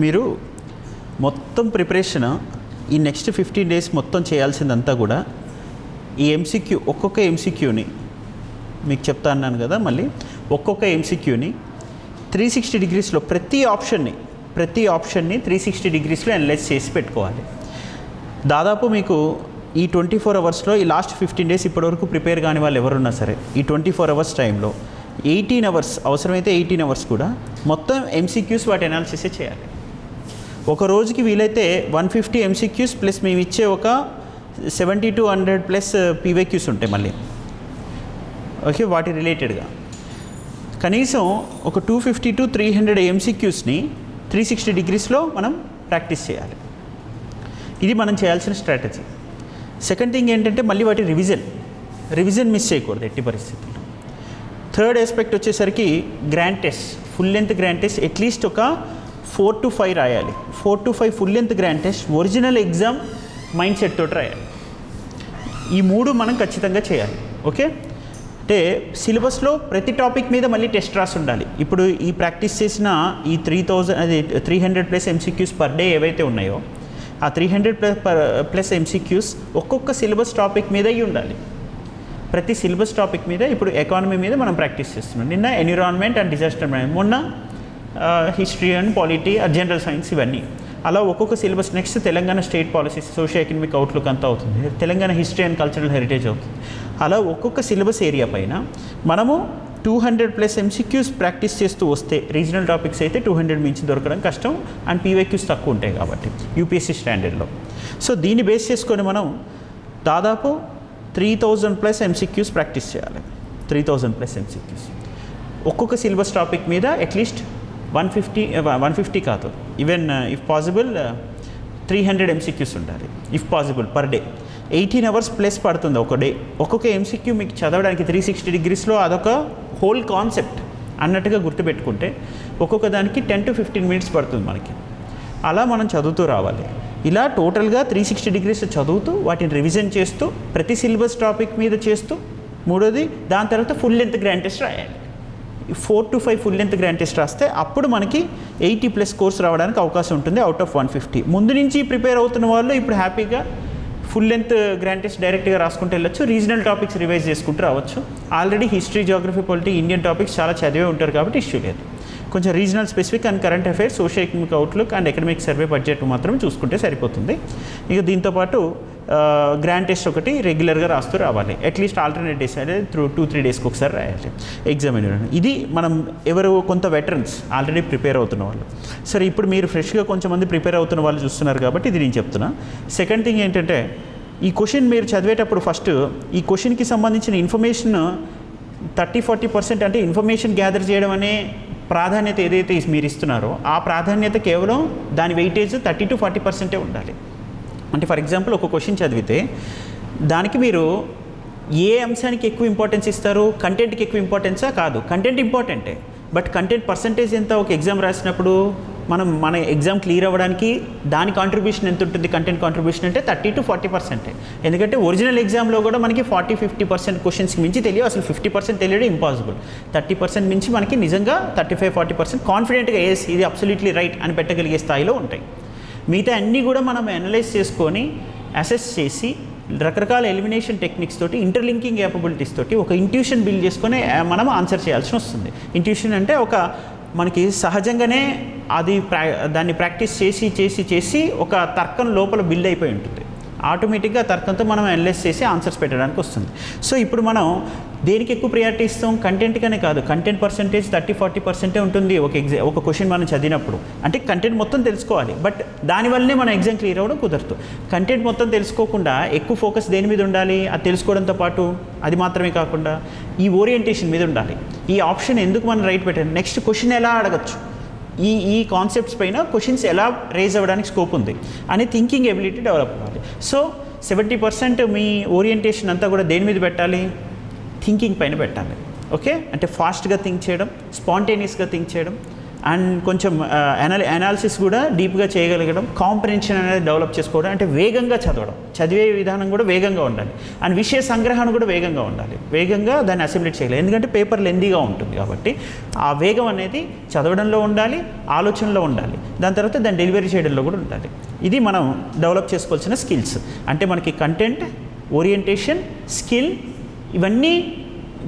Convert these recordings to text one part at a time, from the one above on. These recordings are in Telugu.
మీరు మొత్తం ప్రిపరేషన్ ఈ నెక్స్ట్ 15 డేస్ మొత్తం చేయాల్సిందంతా కూడా ఈ ఎంసీక్యూ ఒక్కొక్క ఎంసీక్యూని మీకు చెప్తా అన్నాను కదా, మళ్ళీ ఒక్కొక్క ఎంసీక్యూని 360 డిగ్రీస్లో ప్రతి ఆప్షన్ని 360 డిగ్రీస్లో అనలైజ్ చేసి పెట్టుకోవాలి. దాదాపు మీకు ఈ 24 అవర్స్లో ఈ లాస్ట్ 15 డేస్ ఇప్పటివరకు ప్రిపేర్ కాని వాళ్ళు ఎవరున్నా సరే ఈ 24 అవర్స్ టైంలో 18 అవర్స్, అవసరమైతే 18 అవర్స్ కూడా మొత్తం ఎంసీక్యూస్ వాటి అనాలిసిసే చేయాలి. ఒక రోజుకి వీలైతే 150 ఎంసీక్యూస్ ప్లస్ మేము ఇచ్చే ఒక 70 to 100 ప్లస్ పీవైక్యూస్ ఉంటాయి మళ్ళీ, ఓకే, వాటి రిలేటెడ్గా కనీసం ఒక 250 to 300 ఎంసీక్యూస్ని 360 డిగ్రీస్లో మనం ప్రాక్టీస్ చేయాలి. ఇది మనం చేయాల్సిన స్ట్రాటజీ. సెకండ్ థింగ్ ఏంటంటే మళ్ళీ వాటి రివిజన్ మిస్ చేయకూడదు ఎట్టి పరిస్థితుల్లో. థర్డ్ ఆస్పెక్ట్ వచ్చేసరికి grand test, full length grand test at least ఒక 4 to 5 రాయాలి. 4 to 5 full length grand test original exam mind set తోటి రాయాలి. ఈ 3 మనం ఖచ్చితంగా చేయాలి. ఓకే, అంటే సిలబస్లో ప్రతి టాపిక్ మీద మళ్ళీ టెస్ట్ రాసి ఉండాలి. ఇప్పుడు ఈ ప్రాక్టీస్ చేసిన ఈ 300 ప్లస్ ఎంసీక్యూస్ పర్ డే ఏవైతే ఉన్నాయో ఆ 300 ప్లస్ ఎంసీక్యూస్ ఒక్కొక్క సిలబస్ టాపిక్ మీద అయి ఉండాలి. ప్రతి సిలబస్ టాపిక్ మీద ఇప్పుడు ఎకానమీ మీద మనం ప్రాక్టీస్ చేస్తున్నాం, నిన్న ఎన్విరాన్మెంట్ అండ్ డిజాస్టర్ మేనేజ్మెంట్, మొన్న history and polity, general science, ఇవన్నీ అలా ఒక్కొక్క syllabus. Next Telangana state policies, socio economic outlook అంతా అవుతుంది, Telangana history and cultural heritage అవుతుంది. అలా ఒక్కొక్క సిలబస్ ఏరియా పైన మనము 200 ప్లస్ ఎంసీక్యూస్ ప్రాక్టీస్ చేస్తూ వస్తే, రీజనల్ టాపిక్స్ అయితే 200 మించి దొరకడం కష్టం అండ్ పీవైక్యూస్ తక్కువ ఉంటాయి కాబట్టి యూపీఎస్సీ స్టాండర్డ్లో. సో దీన్ని బేస్ చేసుకొని మనం దాదాపు 3000 ప్లస్ ఎంసీక్యూస్ ప్రాక్టీస్ చేయాలి. 3000 ప్లస్ ఎంసీక్యూస్ ఒక్కొక్క సిలబస్ టాపిక్ మీద అట్లీస్ట్ 150 కాదు, ఈవెన్ ఇఫ్ పాసిబుల్ 300 ఎంసీక్యూస్ ఉండాలి if possible per day. 18 hours plus పడుతుంది ఒక డే. ఒక్కొక్క ఎంసీక్యూ మీకు చదవడానికి 360 డిగ్రీస్లో అదొక హోల్ కాన్సెప్ట్ అన్నట్టుగా గుర్తుపెట్టుకుంటే ఒక్కొక్క దానికి 10 to 15 మినిట్స్ పడుతుంది మనకి. అలా మనం చదువుతూ రావాలి. ఇలా టోటల్గా 360 డిగ్రీస్ చదువుతూ వాటిని రివిజన్ చేస్తూ ప్రతి సిలబస్ టాపిక్ మీద చేస్తూ, మూడోది దాని తర్వాత ఫుల్ లెంత్ గ్రాండ్ టెస్ట్ రాయాలి. 4 to 5 full length grand test రాస్తే అప్పుడు మనకి 80 ప్లస్ కోర్స్ రావడానికి అవకాశం ఉంటుంది అవుట్ ఆఫ్ 150. ముందు నుంచి ప్రిపేర్ అవుతున్న వాళ్ళు ఇప్పుడు హ్యాపీగా ఫుల్ లెంత్ గ్రాండ్ టెస్ట్ డైరెక్ట్గా రాసుకుంటూ వెళ్ళొచ్చు, రీజనల్ టాపిక్స్ రివైజ్ చేసుకుంటూ రావచ్చు. Already history, Geography, polity, Indian topics చాలా చదివే ఉంటారు కాబట్టి ఇష్యూ లేదు. కొంచెం regional specific and current affairs, socio economic outlook and economic survey budget మాత్రం చూసుకుంటే సరిపోతుంది. ఇక దీంతోపాటు గ్రాండ్ టెస్ట్ ఒకటి రెగ్యులర్గా రాస్తూ రావాలి. అట్లీస్ట్ ఆల్టర్నేట్ డేస్ అయితే 2-3 డేస్కి ఒకసారి రాయాలి ఎగ్జామ్. ఇది మనం ఎవరు కొంత వెటరన్స్ ఆల్రెడీ ప్రిపేర్ అవుతున్న వాళ్ళు. సరే, ఇప్పుడు మీరు ఫ్రెష్గా కొంచెం మంది ప్రిపేర్ అవుతున్న వాళ్ళు చూస్తున్నారు కాబట్టి ఇది నేను చెప్తున్నా. సెకండ్ థింగ్ ఏంటంటే ఈ క్వశ్చన్ మీరు చదివేటప్పుడు ఫస్ట్ ఈ క్వశ్చన్కి సంబంధించిన ఇన్ఫర్మేషన్ 30-40% అంటే ఇన్ఫర్మేషన్ గ్యాదర్ చేయడం అనే ప్రాధాన్యత ఏదైతే మీరు ఇస్తున్నారో ఆ ప్రాధాన్యత కేవలం దాని వెయిటేజ్ 30 to 40% ఉండాలి. అంటే ఫర్ ఎగ్జాంపుల్ ఒక క్వశ్చన్ చదివితే దానికి మీరు ఏ అంశానికి ఎక్కువ ఇంపార్టెన్స్ ఇస్తారు? కంటెంట్కి ఎక్కువ ఇంపార్టెన్సా? కాదు, కంటెంట్ ఇంపార్టెంటే, బట్ కంటెంట్ పర్సంటేజ్ ఎంత? ఒక ఎగ్జామ్ రాసినప్పుడు మన ఎగ్జామ్ క్లియర్ అవ్వడానికి దాని కాంట్రిబ్యూషన్ ఎంత ఉంటుంది? కంటెంట్ కాంట్రిబ్యూషన్ అంటే 30 to 40%. ఎందుకంటే ఒరిజినల్ ఎగ్జామ్లో కూడా మనకి 40-50% క్వశ్చన్స్కి మించి తెలియదు, అసలు 50% తెలియడం ఇంపాసిబుల్. 30% మించి మనకి నిజంగా 35-40% కాన్ఫిడెంట్గా ఎస్ ఇది అబ్సల్యూట్లీ రైట్ అని పెట్టగలిగే స్థాయిలో ఉంటాయి. మిగతా అన్నీ కూడా మనం అనలైజ్ చేసుకొని అసెస్ చేసి రకరకాల ఎలిమినేషన్ టెక్నిక్స్ తోటి, ఇంటర్లింకింగ్ క్యాపబిలిటీస్ తోటి ఒక ఇంట్యూషన్ బిల్డ్ చేసుకొని మనం ఆన్సర్ చేయాల్సి వస్తుంది. ఇంట్యూషన్ అంటే ఒక మనకి సహజంగానే అది దాన్ని ప్రాక్టీస్ చేసి ఒక తర్కం లోపల బిల్డ్ అయిపోయి ఉంటుంది. ఆటోమేటిక్గా తర్కంతో మనం అనలైజ్ చేసి ఆన్సర్స్ పెట్టడానికి వస్తుంది. సో ఇప్పుడు మనం దేనికి ఎక్కువ ప్రియారిటీ ఇస్తాం? కంటెంట్గానే కాదు, కంటెంట్ పర్సంటేజ్ 30-40% ఉంటుంది ఒక క్వశ్చన్ మనం చదివినప్పుడు. అంటే కంటెంట్ మొత్తం తెలుసుకోవాలి, బట్ దానివల్లనే మన ఎగ్జామ్ క్లియర్ అవ్వడం కుదరదు. కంటెంట్ మొత్తం తెలుసుకోకుండా ఎక్కువ ఫోకస్ దేని మీద ఉండాలి? అది తెలుసుకోవడంతో పాటు అది మాత్రమే కాకుండా ఈ ఓరియంటేషన్ మీద ఉండాలి. ఈ ఆప్షన్ ఎందుకు మనం రైట్ పెట్టాలి, నెక్స్ట్ క్వశ్చన్ ఎలా అడగచ్చు, ఈ కాన్సెప్ట్స్ పైన క్వశ్చన్స్ ఎలా రేజ్ అవ్వడానికి స్కోప్ ఉంది అనే థింకింగ్ ఎబిలిటీ డెవలప్ అవ్వాలి. సో 70% మీ ఓరియంటేషన్ అంతా కూడా దేని మీద పెట్టాలి? థింకింగ్ పైన పెట్టాలి. ఓకే, అంటే ఫాస్ట్గా థింక్ చేయడం, స్పాంటేనియస్గా థింక్ చేయడం, అండ్ కొంచెం అనాలిసిస్ కూడా డీప్గా చేయగలగడం, కాంప్రిహెన్షన్ అనేది డెవలప్ చేసుకోవడం, అంటే వేగంగా చదవడం, చదివే విధానం కూడా వేగంగా ఉండాలి. అండ్ విషయ సంగ్రహణ కూడా వేగంగా ఉండాలి, వేగంగా దాన్ని అసిమిలేట్ చేయగలగాలి. ఎందుకంటే పేపర్ లెందీగా ఉంటుంది కాబట్టి ఆ వేగం అనేది చదవడంలో ఉండాలి, ఆలోచనలో ఉండాలి, దాని తర్వాత దాన్ని డెలివరీ చేయడంలో కూడా ఉండాలి. ఇది మనం డెవలప్ చేసుకోవాల్సిన స్కిల్స్. అంటే మనకి కంటెంట్, ఓరియంటేషన్, స్కిల్ ఇవన్నీ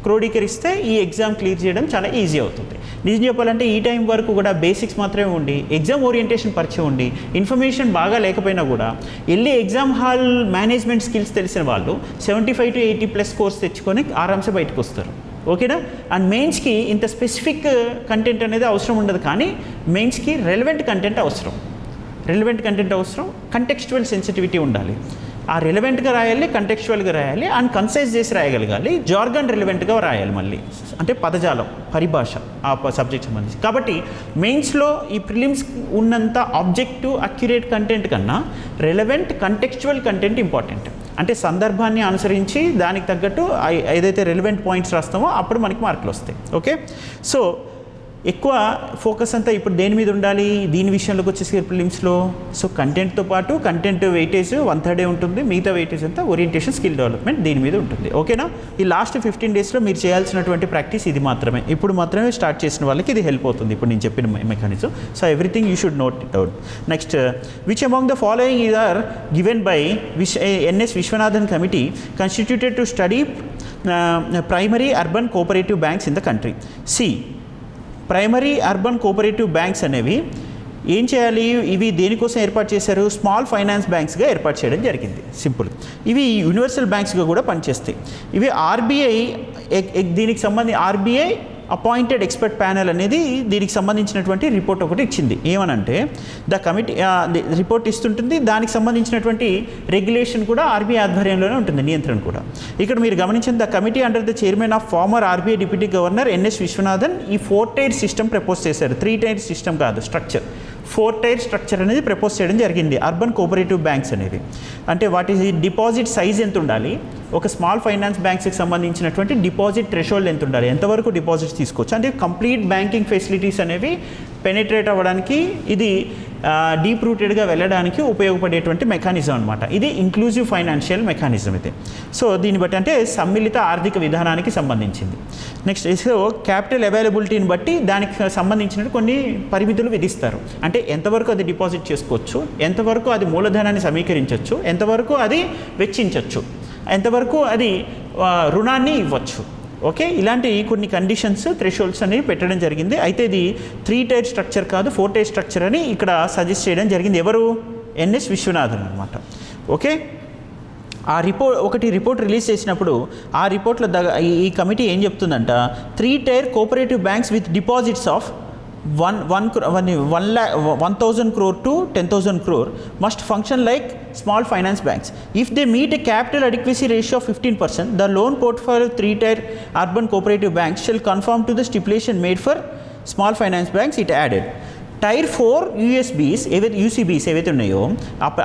క్రోడీకరిస్తే ఈ ఎగ్జామ్ క్లియర్ చేయడం చాలా ఈజీ అవుతుంది. నిజం చెప్పాలంటే ఈ టైం వరకు కూడా బేసిక్స్ మాత్రమే ఉండి, ఎగ్జామ్ ఓరియంటేషన్ పరిచయం ఉండి, ఇన్ఫర్మేషన్ బాగా లేకపోయినా కూడా వెళ్ళి ఎగ్జామ్ హాల్ మేనేజ్మెంట్ స్కిల్స్ తెలిసిన వాళ్ళు 75 to 80+ స్కోర్స్ తెచ్చుకొని ఆరామ్సే బయటకు వస్తారు. ఓకేనా? అండ్ మెయిన్స్కి ఇంత స్పెసిఫిక్ కంటెంట్ అనేది అవసరం ఉండదు, కానీ మెయిన్స్కి రెలవెంట్ కంటెంట్ అవసరం. కంటెక్స్చువల్ సెన్సిటివిటీ ఉండాలి. ఆ రిలవెంట్గా రాయాలి, కంటెక్చువల్గా రాయాలి, అండ్ కన్సైజ్ చేసి రాయగలగాలి. జార్గన్ రిలవెంట్గా రాయాలి మళ్ళీ, అంటే పదజాలం, పరిభాష ఆ సబ్జెక్ట్ సంబంధించి. కాబట్టి మెయిన్స్లో ఈ ప్రిలిమ్స్ ఉన్నంత ఆబ్జెక్టివ్ అక్యురేట్ కంటెంట్ కన్నా రెలవెంట్ కంటెక్చువల్ కంటెంట్ ఇంపార్టెంట్. అంటే సందర్భాన్ని అనుసరించి దానికి తగ్గట్టు ఏదైతే రెలవెంట్ పాయింట్స్ రాస్తామో అప్పుడు మనకి మార్కులు వస్తాయి. ఓకే, సో ఎక్కువ ఫోకస్ అంతా ఇప్పుడు దేని మీద ఉండాలి దీని విషయంలోకి వచ్చేసి ప్రిలిమ్స్లో? సో కంటెంట్తో పాటు కంటెంట్ వెయిటేజ్ 1/3 ఉంటుంది, మిగతా వెయిటేజ్ అంతా ఓరియంటేషన్, స్కిల్ డెవలప్మెంట్ దీని మీద ఉంటుంది. ఓకేనా? ఈ లాస్ట్ 15 డేస్లో మీరు చేయాల్సినటువంటి ప్రాక్టీస్ ఇది మాత్రమే. ఇప్పుడు మాత్రమే స్టార్ట్ చేసిన వాళ్ళకి ఇది హెల్ప్ అవుతుంది, ఇప్పుడు నేను చెప్పిన mechanism. So everything you should note it out. Next, which among the following is are given by NS Viswanathan committee constituted to study primary urban cooperative banks in the country. See, primary urban cooperative banks అనేవి ఏం చేయాలి? ఇవి దేనికోసం ఏర్పాటు చేశారు? స్మాల్ ఫైనాన్స్ బ్యాంక్స్గా ఏర్పాటు చేయడం జరిగింది. సింపుల్. ఇవి యూనివర్సల్ బ్యాంక్స్గా కూడా పనిచేస్తాయి. ఇవి ఆర్బీఐ దీనికి సంబంధించి ఆర్బీఐ అపాయింటెడ్ ఎక్స్పర్ట్ ప్యానెల్ అనేది దీనికి సంబంధించినటువంటి రిపోర్ట్ ఒకటి ఇచ్చింది. ఏమనంటే ద కమిటీ రిపోర్ట్ ఇస్తుంటుంది, దానికి సంబంధించినటువంటి రెగ్యులేషన్ కూడా ఆర్బీఐ ఆధ్వర్యంలోనే ఉంటుంది, నియంత్రణ కూడా. ఇక్కడ మీరు గమనించిన the committee under the chairman of farmer RBI deputy governor NS Viswanathan ఈ 4-tier సిస్టమ్ ప్రపోజ్ చేశారు. 3-tier సిస్టమ్ కాదు, స్ట్రక్చర్. 4-tier స్ట్రక్చర్ అనేది ప్రపోజ్ చేయడం జరిగింది అర్బన్ కోఆపరేటివ్ బ్యాంక్స్ అనేవి. అంటే వాటి డిపాజిట్ సైజ్ ఎంత ఉండాలి, ఒక స్మాల్ ఫైనాన్స్ బ్యాంక్స్కి సంబంధించినటువంటి డిపాజిట్ థ్రెషోల్డ్ ఎంత ఉండాలి, ఎంతవరకు డిపాజిట్స్ తీసుకోవచ్చు, అంటే కంప్లీట్ బ్యాంకింగ్ ఫెసిలిటీస్ అనేవి పెనిట్రేట్ అవ్వడానికి, ఇది డీప్ రూటెడ్గా వెళ్ళడానికి ఉపయోగపడేటువంటి మెకానిజం అనమాట. ఇది ఇంక్లూజివ్ ఫైనాన్షియల్ మెకానిజం ఇది. సో దీన్ని బట్టి అంటే సమ్మిళిత ఆర్థిక విధానానికి సంబంధించింది. నెక్స్ట్, సో క్యాపిటల్ అవైలబిలిటీని బట్టి దానికి సంబంధించిన కొన్ని పరిమితులు విధిస్తారు. అంటే ఎంతవరకు అది డిపాజిట్ చేసుకోవచ్చు, ఎంతవరకు అది మూలధనాన్ని సమీకరించవచ్చు, ఎంతవరకు అది వెచ్చించవచ్చు, ఎంతవరకు అది రుణాన్ని ఇవ్వచ్చు. ఓకే, ఇలాంటి కొన్ని కండిషన్స్, థ్రెషోల్డ్స్ అనేవి పెట్టడం జరిగింది. అయితే ఇది 3-tier స్ట్రక్చర్ కాదు, 4-tier స్ట్రక్చర్ అని ఇక్కడ సజెస్ట్ చేయడం జరిగింది. ఎవరు? NS Viswanathan అనమాట. ఓకే, ఆ రిపోర్ట్ రిలీజ్ చేసినప్పుడు ఆ రిపోర్ట్లో ఈ కమిటీ ఏం చెప్తుందంట, 3-tier cooperative banks with deposits of 1,000 crore to 10,000 crore must function like small finance banks. If they meet a capital adequacy ratio of 15%, the loan portfolio of 3-tier urban cooperative banks shall conform to the stipulation made for small finance banks, it added. Tier 4 UCBs ఏవైతే ఉన్నాయో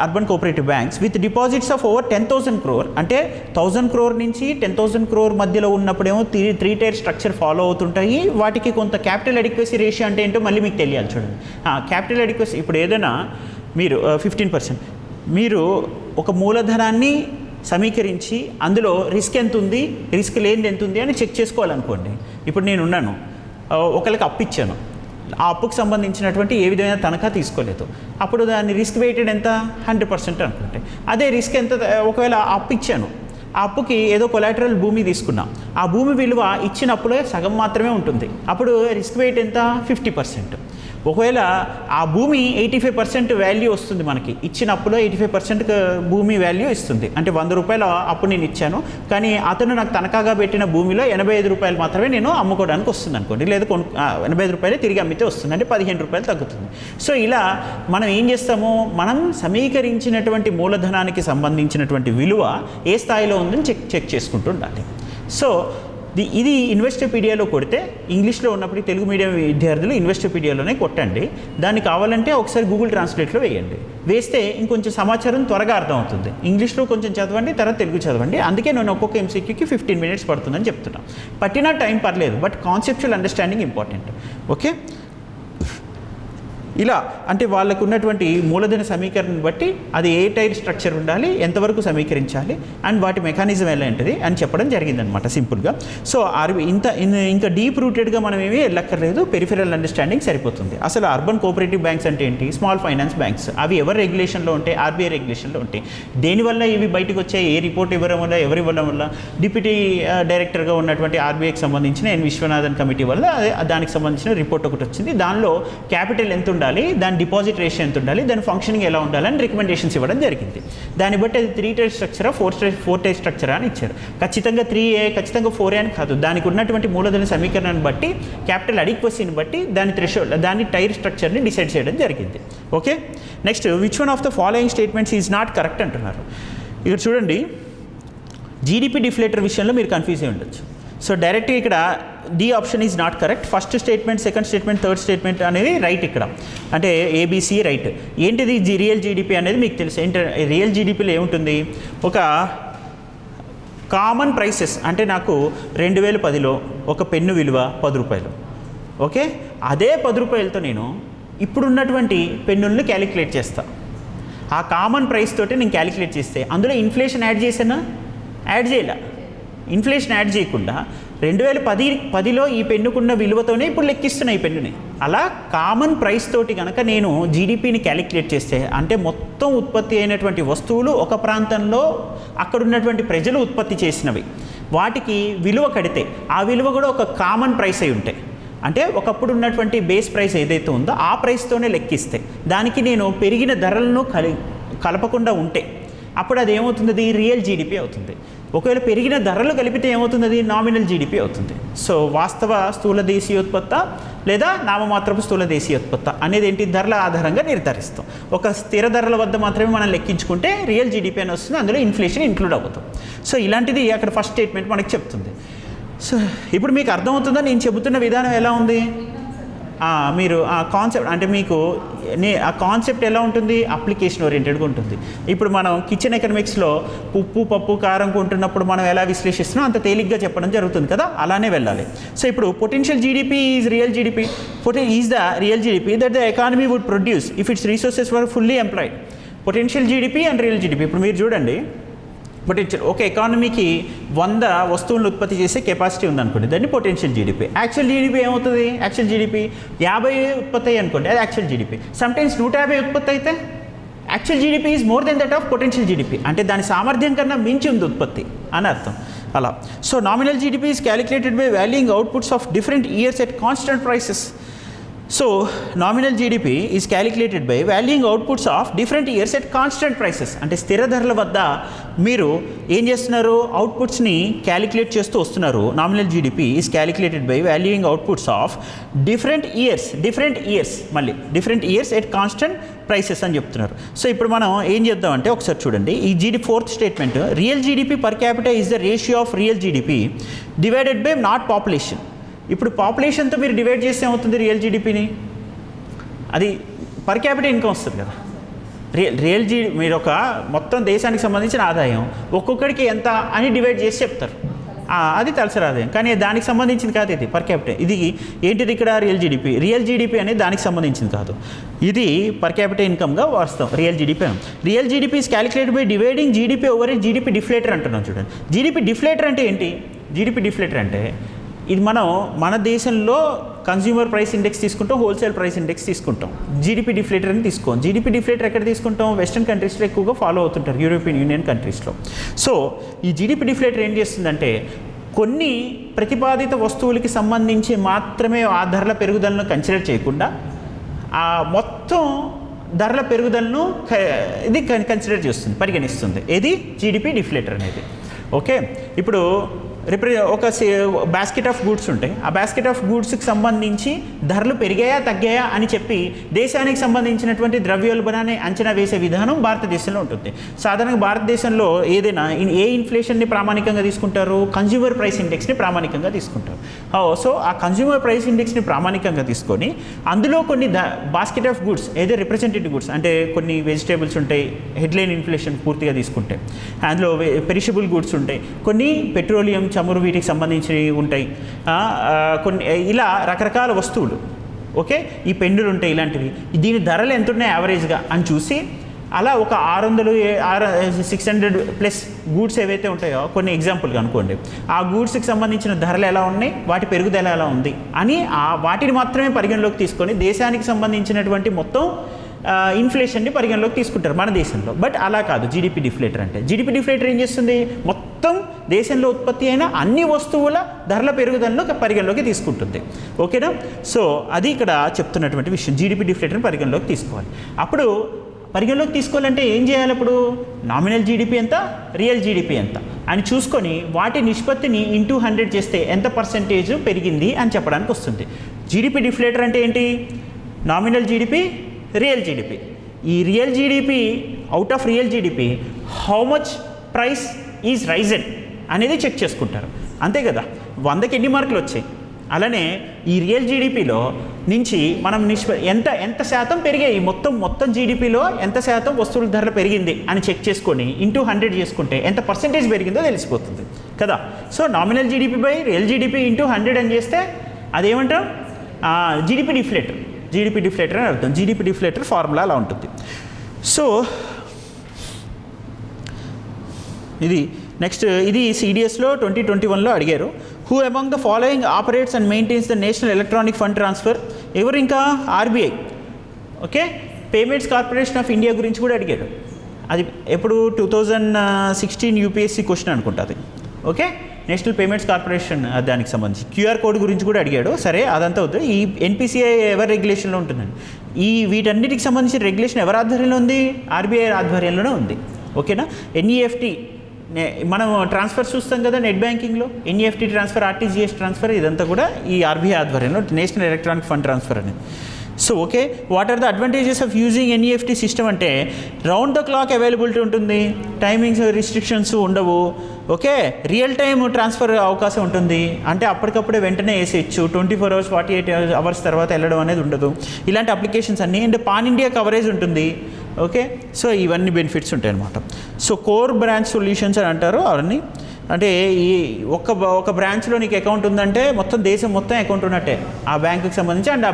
urban cooperative banks with deposits of over 10,000 crore, అంటే 1,000 crore నుంచి 10,000 crore మధ్యలో ఉన్నప్పుడేమో 3-tier స్ట్రక్చర్ ఫాలో అవుతుంటాయి. వాటికి కొంత క్యాపిటల్ అడిక్వసీ రేషియో అంటే ఏంటో మళ్ళీ మీకు తెలియాలి. చూడండి, క్యాపిటల్ అడిక్వసీ ఇప్పుడు ఏదైనా మీరు 15% మీరు ఒక మూలధనాన్ని సమీకరించి అందులో రిస్క్ ఎంత ఉంది, రిస్క్ లేనిది ఎంత ఉంది అని చెక్ చేసుకోవాలనుకోండి. ఇప్పుడు నేను ఉన్నాను, ఒకరికి అప్పు ఇచ్చాను, ఆ అప్పుకు సంబంధించినటువంటి ఏ విధమైన తనఖా తీసుకోలేదు, అప్పుడు దాని రిస్క్ వెయిటెడ్ ఎంత? 100% అనుకుంటే. అదే రిస్క్ ఎంత? ఒకవేళ అప్పు ఇచ్చాను, ఆ అప్పుకి ఏదో కొలాటరల్ భూమి తీసుకున్నాం, ఆ భూమి విలువ ఇచ్చినప్పుడే సగం మాత్రమే ఉంటుంది, అప్పుడు రిస్క్ వెయిట్ ఎంత? 50%. ఒకవేళ ఆ భూమి 85% వాల్యూ వస్తుంది, మనకి ఇచ్చిన అప్పులో 85% భూమి వాల్యూ ఇస్తుంది. అంటే 100 రూపాయల అప్పు నేను ఇచ్చాను, కానీ అతను నాకు తనఖాగా పెట్టిన భూమిలో 85 రూపాయలు మాత్రమే నేను అమ్ముకోవడానికి వస్తుంది అనుకోండి, లేదా 85 రూపాయలు తిరిగి అమ్మితే వస్తుంది, అంటే 15 రూపాయలు తగ్గుతుంది. సో ఇలా మనం ఏం చేస్తాము, మనం సమీకరించినటువంటి మూలధనానికి సంబంధించినటువంటి విలువ ఏ స్థాయిలో ఉందని చెక్ చేసుకుంటూ ఉండాలి. సో ఇది ఇన్వెస్టోపీడియాలో కొడితే, ఇంగ్లీష్లో ఉన్నప్పటికీ తెలుగు మీడియం విద్యార్థులు ఇన్వెస్టోపీడియాలోనే కొట్టండి. దాన్ని కావాలంటే ఒకసారి గూగుల్ ట్రాన్స్లేట్లో వేయండి, వేస్తే ఇంకొంచెం సమాచారం త్వరగా అర్థమవుతుంది. ఇంగ్లీష్లో కొంచెం చదవండి, తర్వాత తెలుగు చదవండి. అందుకే నేను ఒక్కొక్క MCQకి 15 minutes పడుతుందని చెప్తున్నాను. పట్టిన టైం పర్లేదు, but conceptual understanding important. Okay. ఇలా అంటే వాళ్ళకు ఉన్నటువంటి మూలధన సమీకరణను బట్టి అది ఏ టైర్ స్ట్రక్చర్ ఉండాలి, ఎంతవరకు సమీకరించాలి అండ్ వాటి మెకానిజం ఎలా ఉంటుంది అని చెప్పడం జరిగిందనమాట సింపుల్గా. సో ఇంకా డీప్ రూటెడ్గా మనం ఏమీ వెళ్ళక్కర్లేదు, పెరిఫెరల్ అండర్స్టాండింగ్ సరిపోతుంది. అసలు అర్బన్ కోఆపరేటివ్ బ్యాంక్స్ అంటే ఏంటి, స్మాల్ ఫైనాన్స్ బ్యాంక్స్, అవి ఎవరి రెగ్యులేషన్లో ఉంటాయి, ఆర్బీఐ రెగ్యులేషన్లో ఉంటాయి. దేనివల్ల ఇవి బయటకు వచ్చాయి, ఏ రిపోర్ట్ ఇవ్వడం వల్ల, ఎవరి ఇవ్వడం వల్ల, డిప్యూటీ డైరెక్టర్గా ఉన్నటువంటి ఆర్బీఐకి సంబంధించిన ఎన్ విశ్వనాథన్ కమిటీ వల్ల దానికి సంబంధించిన రిపోర్ట్ ఒకటి వచ్చింది. దానిలో క్యాపిటల్ ఎంత ఉండాలి, దాని డిపాజిట్ రేషియో ఎంత ఉండాలి, దాని ఫంక్షనింగ్ ఎలా ఉండాలని రికమెండేషన్స్ ఇవ్వడం జరిగింది. దాన్ని బట్టి అది 3 టైర్ స్ట్రక్చరా 4 టైర్ స్ట్రక్చరా అని ఇచ్చారు. ఖచ్చితంగా 3A ఖచ్చితంగా 4A అని కాదు, దానికి ఉన్నటువంటి మూలధన సమీకరణను బట్టి క్యాపిటల్ అడిక్వసీని బట్టి దాని థ్రెషోల్డ్ దాని టైర్ స్ట్రక్చర్ని డిసైడ్ చేయడం జరిగింది. Okay, next which one of the following statements is not correct అంటున్నారు. ఇక్కడ చూడండి, జీడిపి డిఫ్లేటర్ విషయంలో మీరు కన్ఫ్యూజ్ అయి ఉండొచ్చు. సో డైరెక్ట్గా ఇక్కడ D option is not correct. First statement, second statement, third statement అనేది రైట్. ఇక్కడ అంటే ఏబిసి రైట్. ఏంటిది రియల్ జీడిపి అనేది మీకు తెలుసు. ఏంటి రియల్ జీడిపిలో ఏముంటుంది, ఒక కామన్ ప్రైసెస్ అంటే నాకు 2010లో ఒక పెన్ను విలువ 10 రూపాయలు. ఓకే, అదే 10 రూపాయలతో నేను ఇప్పుడున్నటువంటి పెన్నుల్ని క్యాలిక్యులేట్ చేస్తాను. ఆ కామన్ ప్రైస్ తోటి నేను క్యాలిక్యులేట్ చేస్తే అందులో ఇన్ఫ్లేషన్ యాడ్ చేసానా, యాడ్ చేయలే. ఇన్ఫ్లేషన్ యాడ్ చేయకుండా 2010లో ఈ పెన్నుకున్న విలువతోనే ఇప్పుడు లెక్కిస్తున్నా ఈ పెన్నుని. అలా కామన్ ప్రైస్ తోటి కనుక నేను జీడిపిని క్యాలిక్యులేట్ చేస్తే, అంటే మొత్తం ఉత్పత్తి అయినటువంటి వస్తువులు ఒక ప్రాంతంలో అక్కడ ఉన్నటువంటి ప్రజలు ఉత్పత్తి చేసినవి, వాటికి విలువ కడితే ఆ విలువ కూడా ఒక కామన్ ప్రైస్ అయి ఉంటాయి. అంటే ఒకప్పుడు ఉన్నటువంటి బేస్ ప్రైస్ ఏదైతే ఉందో ఆ ప్రైస్తోనే లెక్కిస్తే, దానికి నేను పెరిగిన ధరలను కలపకుండా ఉంటే అప్పుడు అది ఏమవుతుంది, అది రియల్ జీడిపి అవుతుంది. ఒకవేళ పెరిగిన ధరలు కలిపితే ఏమవుతుంది, అది నామినల్ జీడిపి అవుతుంది. సో వాస్తవ స్థూల దేశీయోత్పత్త లేదా నామమాత్రపు స్థూల దేశీయోత్పత్త అనేది ఏంటి, ధరల ఆధారంగా నిర్ధారిస్తాం. ఒక స్థిర ధరల వద్ద మాత్రమే మనం లెక్కించుకుంటే రియల్ జీడిపి అని వస్తుంది, అందులో ఇన్ఫ్లేషన్ ఇంక్లూడ్ అవుతుంది. సో ఇలాంటిది అక్కడ ఫస్ట్ స్టేట్మెంట్ మనకి చెప్తుంది. సో ఇప్పుడు మీకు అర్థమవుతుందా నేను చెబుతున్న విధానం ఎలా ఉంది? మీరు ఆ కాన్సెప్ట్ అంటే మీకు ఆ కాన్సెప్ట్ ఎలా ఉంటుంది, అప్లికేషన్ ఓరియంటెడ్గా ఉంటుంది. ఇప్పుడు మనం కిచెన్ ఎకనామిక్స్లో ఉప్పు పప్పు కారం కొంటున్నప్పుడు మనం ఎలా విశ్లేషిస్తున్నాం అంత తేలిగ్గా చెప్పడం జరుగుతుంది కదా, అలానే వెళ్ళాలి. సో ఇప్పుడు potential GDP is real GDP, is the real GDP that the economy would produce if its resources were fully employed. Potential GDP and real GDP. ఇప్పుడు మీరు చూడండి, పొటెన్షియల్ ఒక ఎకానమీకి 100 వస్తువులను ఉత్పత్తి చేసే కెపాసిటీ ఉందనుకోండి, దాన్ని పొటెన్షియల్ జీడిపి. యాక్చువల్ జీడిపి ఏమవుతుంది, యాక్చువల్ జీడిపి 50 ఉత్పత్తి అయ్యి అనుకోండి, అది యాక్చువల్ జీడిపి. సమ్టైమ్స్ 150 ఉత్పత్తి అయితే actual GDP is more than that of potential GDP, అంటే దాని సామర్థ్యం కన్నా మించి ఉంది ఉత్పత్తి అని అర్థం. అలా so nominal GDP is calculated by valuing outputs of different years at constant prices. So nominal GDP is calculated by valuing outputs of different years at constant prices. అంటే స్థిర ధరల వద్ద మీరు ఏం చేస్తున్నారు, అవుట్పుట్స్ని క్యాలిక్యులేట్ చేస్తూ వస్తున్నారు. Nominal GDP is calculated by valuing outputs of different years మళ్ళీ different years at constant prices అని చెప్తున్నారు. సో ఇప్పుడు మనం ఏం చేద్దామంటే ఒకసారి చూడండి, ఈ fourth statement, real GDP per capital is the ratio of real GDP divided by not population. ఇప్పుడు పాపులేషన్తో మీరు డివైడ్ చేస్తే ఏమవుతుంది రియల్ జీడిపిని, అది పర్ క్యాపిటల్ ఇన్కమ్ వస్తుంది కదా. రియల్ మీరు ఒక మొత్తం దేశానికి సంబంధించిన ఆదాయం ఒక్కొక్కడికి ఎంత అని డివైడ్ చేసి చెప్తారు, అది తలసరి ఆదాయం. కానీ దానికి సంబంధించింది కాదు ఇది పర్ క్యాపిటల్. ఇది ఏంటిది ఇక్కడ రియల్ జీడిపి అనేది దానికి సంబంధించింది కాదు, ఇది పర్ క్యాపిటల్ ఇన్కమ్గా వాస్తాం real GDP. Real GDP is calculated by dividing GDP over GDP deflator అంటున్నాం. చూడండి, జీడిపి డిఫ్లేటర్ అంటే ఏంటి, జీడిపి డిఫ్లేటర్ అంటే ఇది మనం మన దేశంలో కన్జ్యూమర్ ప్రైస్ ఇండెక్స్ తీసుకుంటాం, హోల్సేల్ ప్రైస్ ఇండెక్స్ తీసుకుంటాం, జీడిపి డిఫ్లేటర్ అని తీసుకోం. జీడిపి డిఫ్లేటర్ ఎక్కడ తీసుకుంటాం, వెస్టర్న్ కంట్రీస్లో ఎక్కువగా ఫాలో అవుతుంటారు, యూరోపియన్ యూనియన్ కంట్రీస్లో. సో ఈ జీడిపి డిఫ్లేటర్ ఏం చేస్తుందంటే కొన్ని ప్రతిపాదిత వస్తువులకి సంబంధించి మాత్రమే ఆ ధరల పెరుగుదలను కన్సిడర్ చేయకుండా ఆ మొత్తం ధరల పెరుగుదలను ఇది కన్సిడర్ చేస్తుంది, పరిగణిస్తుంది. ఇది జీడిపి డిఫ్లేటర్ అనేది. ఓకే, ఇప్పుడు ఒక బాస్కెట్ ఆఫ్ గూడ్స్ ఉంటాయి, ఆ బాస్కెట్ ఆఫ్ గూడ్స్కి సంబంధించి ధరలు పెరిగాయా తగ్గాయా అని చెప్పి దేశానికి సంబంధించినటువంటి ద్రవ్యోల్బణాన్ని అంచనా వేసే విధానం భారతదేశంలో ఉంటుంది. సాధారణంగా భారతదేశంలో ఏదైనా ఏ ఇన్ఫ్లేషన్ని ప్రామాణికంగా తీసుకుంటారు, కన్జ్యూమర్ ప్రైస్ ఇండెక్స్ని ప్రామాణికంగా తీసుకుంటారు. సో ఆ కన్జ్యూమర్ ప్రైస్ ఇండెక్స్ని ప్రామాణికంగా తీసుకొని అందులో కొన్ని బాస్కెట్ ఆఫ్ గూడ్స్ ఏదో రిప్రజెంటేటివ్ గూడ్స్ అంటే కొన్ని వెజిటేబుల్స్ ఉంటాయి, హెడ్లైన్ ఇన్ఫ్లేషన్ పూర్తిగా తీసుకుంటే, అందులో పెరిషబుల్ గూడ్స్ ఉంటాయి, కొన్ని పెట్రోలియం చమురు వీటికి సంబంధించినవి ఉంటాయి, కొన్ని ఇలా రకరకాల వస్తువులు ఓకే, ఈ పెన్నులు ఉంటాయి ఇలాంటివి, దీని ధరలు ఎంత ఉన్నాయి యావరేజ్గా అని చూసి అలా ఒక 600 ప్లస్ గూడ్స్ ఏవైతే ఉంటాయో కొన్ని ఎగ్జాంపుల్గా అనుకోండి, ఆ గూడ్స్కి సంబంధించిన ధరలు ఎలా ఉన్నాయి, వాటి పెరుగుదల ఎలా ఉంది అని వాటిని మాత్రమే పరిగణలోకి తీసుకొని దేశానికి సంబంధించినటువంటి మొత్తం ఇన్ఫ్లేషన్ని పరిగణలోకి తీసుకుంటారు మన దేశంలో. బట్ అలా కాదు జీడిపి డిఫ్లేటర్ అంటే. జీడిపి డిఫ్లేటర్ ఏం చేస్తుంది, మొత్తం దేశంలో ఉత్పత్తి అయిన అన్ని వస్తువుల ధరల పెరుగుదలను పరిగణలోకి తీసుకుంటుంది. ఓకేనా? సో అది ఇక్కడ చెప్తున్నటువంటి విషయం, జీడిపి డిఫ్లేటర్ని పరిగణలోకి తీసుకోవాలి. అప్పుడు పరిగణలోకి తీసుకోవాలంటే ఏం చేయాలి, అప్పుడు నామినల్ జీడిపి ఎంత, రియల్ జీడిపి ఎంత అని చూసుకొని వాటి నిష్పత్తిని ఇంటూ 100 చేస్తే ఎంత పర్సెంటేజ్ పెరిగింది అని చెప్పడానికి వస్తుంది. జీడిపి డిఫ్లేటర్ అంటే ఏంటి, నామినల్ జీడిపి, రియల్ జీడిపి. ఈ real GDP out of real GDP how much price is raised అనేది చెక్ చేసుకుంటారు, అంతే కదా. 100కి ఎన్ని మార్కులు వచ్చాయి, అలానే ఈ రియల్ జీడిపిలో నుంచి మనం ఎంత శాతం పెరిగాయి, మొత్తం జీడిపిలో ఎంత శాతం వస్తువుల ధరలు పెరిగింది అని చెక్ చేసుకొని ఇంటూ 100 చేసుకుంటే ఎంత పర్సెంటేజ్ పెరిగిందో తెలిసిపోతుంది కదా. So nominal GDP by real GDP into 100 అని చేస్తే అదేమంటాం, జీడిపి డిఫ్లేటర్. జీడిపి డిఫ్లేటర్ అని అర్థం. జీడిపి డిఫ్లేటర్ ఫార్ములా అలా ఉంటుంది. సో ఇది నెక్స్ట్, ఇది సిడిఎస్లో 2021లో అడిగారు. Who among the following operates and maintains the national electronic fund transfer. ఎవరు, ఇంకా RBI. Okay, payments corporation of India గురించి కూడా అడిగాడు. అది ఎప్పుడు 2016 యూపీఎస్సీ క్వశ్చన్ అనుకుంటుంది. ఓకే, నేషనల్ పేమెంట్స్ కార్పొరేషన్ దానికి సంబంధించి క్యూఆర్ కోడ్ గురించి కూడా అడిగాడు. సరే అదంతా వద్దు. ఈ ఎన్పిసిఐ ఎవరి రెగ్యులేషన్లో ఉంటుందండి, వీటన్నిటికి సంబంధించిన రెగ్యులేషన్ ఎవరి ఆధ్వర్యంలో ఉంది, ఆర్బీఐ ఆధ్వర్యంలోనే ఉంది. ఓకేనా. ఎన్ఈఎఫ్టీ మనం ట్రాన్స్ఫర్ చూస్తాం కదా నెట్ బ్యాంకింగ్లో, ఎన్ఈఎఫ్టీ ట్రాన్స్ఫర్, ఆర్టీజీఎస్ ట్రాన్స్ఫర్, ఇదంతా కూడా ఈ ఆర్బీఐ ఆధ్వర్యంలో, నేషనల్ ఎలక్ట్రానిక్ ఫండ్ ట్రాన్స్ఫర్ అనేది. So okay, what are the advantages of using NEFT system అంటే రౌండ్ ద క్లాక్ అవైలబిలిటీ ఉంటుంది, టైమింగ్స్ రిస్ట్రిక్షన్స్ ఉండవు. ఓకే, రియల్ టైమ్ ట్రాన్స్ఫర్ అవకాశం ఉంటుంది, అంటే అప్పటికప్పుడే వెంటనే వేసేయచ్చు, 24 hours 48 hours తర్వాత వెళ్ళడం అనేది ఉండదు. ఇలాంటి అప్లికేషన్స్ అన్నీ. అండ్ పాన్ ఇండియా కవరేజ్ ఉంటుంది. ఓకే, సో ఇవన్నీ బెనిఫిట్స్ ఉంటాయి అన్నమాట. సో కోర్ బ్రాంచ్ సొల్యూషన్స్ అని అంటారు అవన్నీ. అంటే ఈ ఒక బ్రాంచ్లో నీకు అకౌంట్ ఉందంటే మొత్తం దేశం మొత్తం అకౌంట్ ఉన్నట్టే ఆ బ్యాంకుకి సంబంధించి. అండ్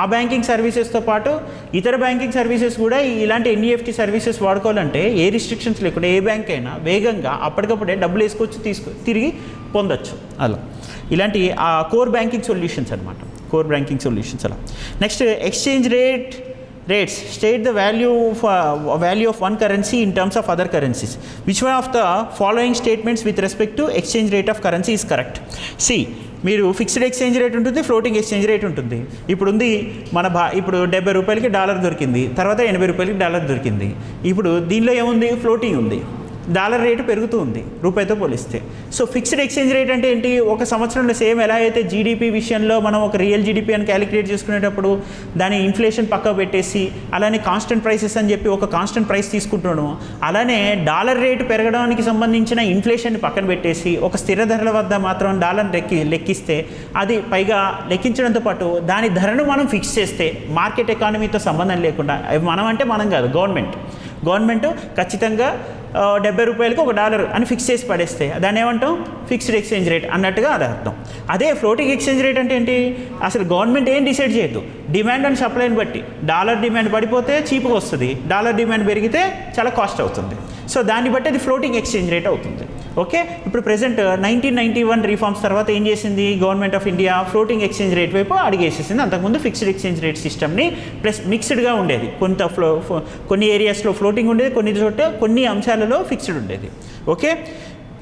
ఆ బ్యాంకింగ్ సర్వీసెస్తో పాటు ఇతర బ్యాంకింగ్ సర్వీసెస్ కూడా ఇలాంటి ఎన్ఈఎఫ్టీ సర్వీసెస్ వాడుకోవాలంటే ఏ రిస్ట్రిక్షన్స్ లేకుండా ఏ బ్యాంక్ అయినా వేగంగా అప్పటికప్పుడే డబ్బులు వేసుకొచ్చి తిరిగి పొందొచ్చు. అలా ఇలాంటి ఆ కోర్ బ్యాంకింగ్ సొల్యూషన్స్ అనమాట, కోర్ బ్యాంకింగ్ సొల్యూషన్స్ అలా. Next, exchange rates state the value of one currency in terms of other currencies. Which one of the following statements with respect to exchange rate of currency is correct? See, మీరు ఫిక్స్డ్ ఎక్స్చేంజ్ రేట్ ఉంటుంది, ఫ్లోటింగ్ ఎక్స్చేంజ్ రేట్ ఉంటుంది. ఇప్పుడు ఉంది ఇప్పుడు 70 రూపాయలకి డాలర్ దొరికింది, తర్వాత 80 రూపాయలకి డాలర్ దొరికింది. ఇప్పుడు దీనిలో ఏముంది, ఫ్లోటింగ్ ఉంది, డాలర్ రేటు పెరుగుతూ ఉంది రూపాయితో పోలిస్తే. సో ఫిక్స్డ్ ఎక్స్చేంజ్ రేట్ అంటే ఏంటి, ఒక సంవత్సరంలో సేమ్ ఎలా అయితే జీడిపి విషయంలో మనం ఒక రియల్ జీడిపి అని క్యాలిక్యులేట్ చేసుకునేటప్పుడు దాని ఇన్ఫ్లేషన్ పక్క పెట్టేసి అలానే కాన్స్టెంట్ ప్రైసెస్ అని చెప్పి ఒక కాన్స్టెంట్ ప్రైస్ తీసుకుంటున్నాము, అలానే డాలర్ రేటు పెరగడానికి సంబంధించిన ఇన్ఫ్లేషన్ని పక్కన పెట్టేసి ఒక స్థిర ధరల వద్ద మాత్రం డాలర్ లెక్కిస్తే, అది పైగా లెక్కించడంతో పాటు దాని ధరను మనం ఫిక్స్ చేస్తే మార్కెట్ ఎకానమీతో సంబంధం లేకుండా, మనం అంటే మనం కాదు, గవర్నమెంట్ ఖచ్చితంగా 70 రూపాయలకి $1 అని ఫిక్స్ చేసి పడేస్తే దాన్ని ఏమంటాం, ఫిక్స్డ్ ఎక్స్చేంజ్ రేట్ అన్నట్టుగా అది అర్థం. అదే ఫ్లోటింగ్ ఎక్స్చేంజ్ రేట్ అంటే ఏంటి, అసలు గవర్నమెంట్ ఏం డిసైడ్ చేయదు, డిమాండ్ అండ్ సప్లైని బట్టి డాలర్ డిమాండ్ పడిపోతే చీప్గా వస్తుంది, డాలర్ డిమాండ్ పెరిగితే చాలా కాస్ట్ అవుతుంది. సో దాన్ని బట్టి అది ఫ్లోటింగ్ ఎక్స్చేంజ్ రేట్ అవుతుంది. ఓకే, ఇప్పుడు ప్రెసెంట్ 1991 రీఫార్మ్స్ తర్వాత ఏం చేసింది government of India, floating exchange rate వైపు అడిగేసేసింది. అంతకుముందు ఫిక్స్డ్ ఎక్స్చేంజ్ రేట్ సిస్టమ్ని ప్లస్ మిక్స్డ్గా ఉండేది, కొన్ని ఏరియాస్లో ఫ్లోటింగ్ ఉండేది, కొన్ని అంశాలలో ఫిక్స్డ్ ఉండేది. ఓకే,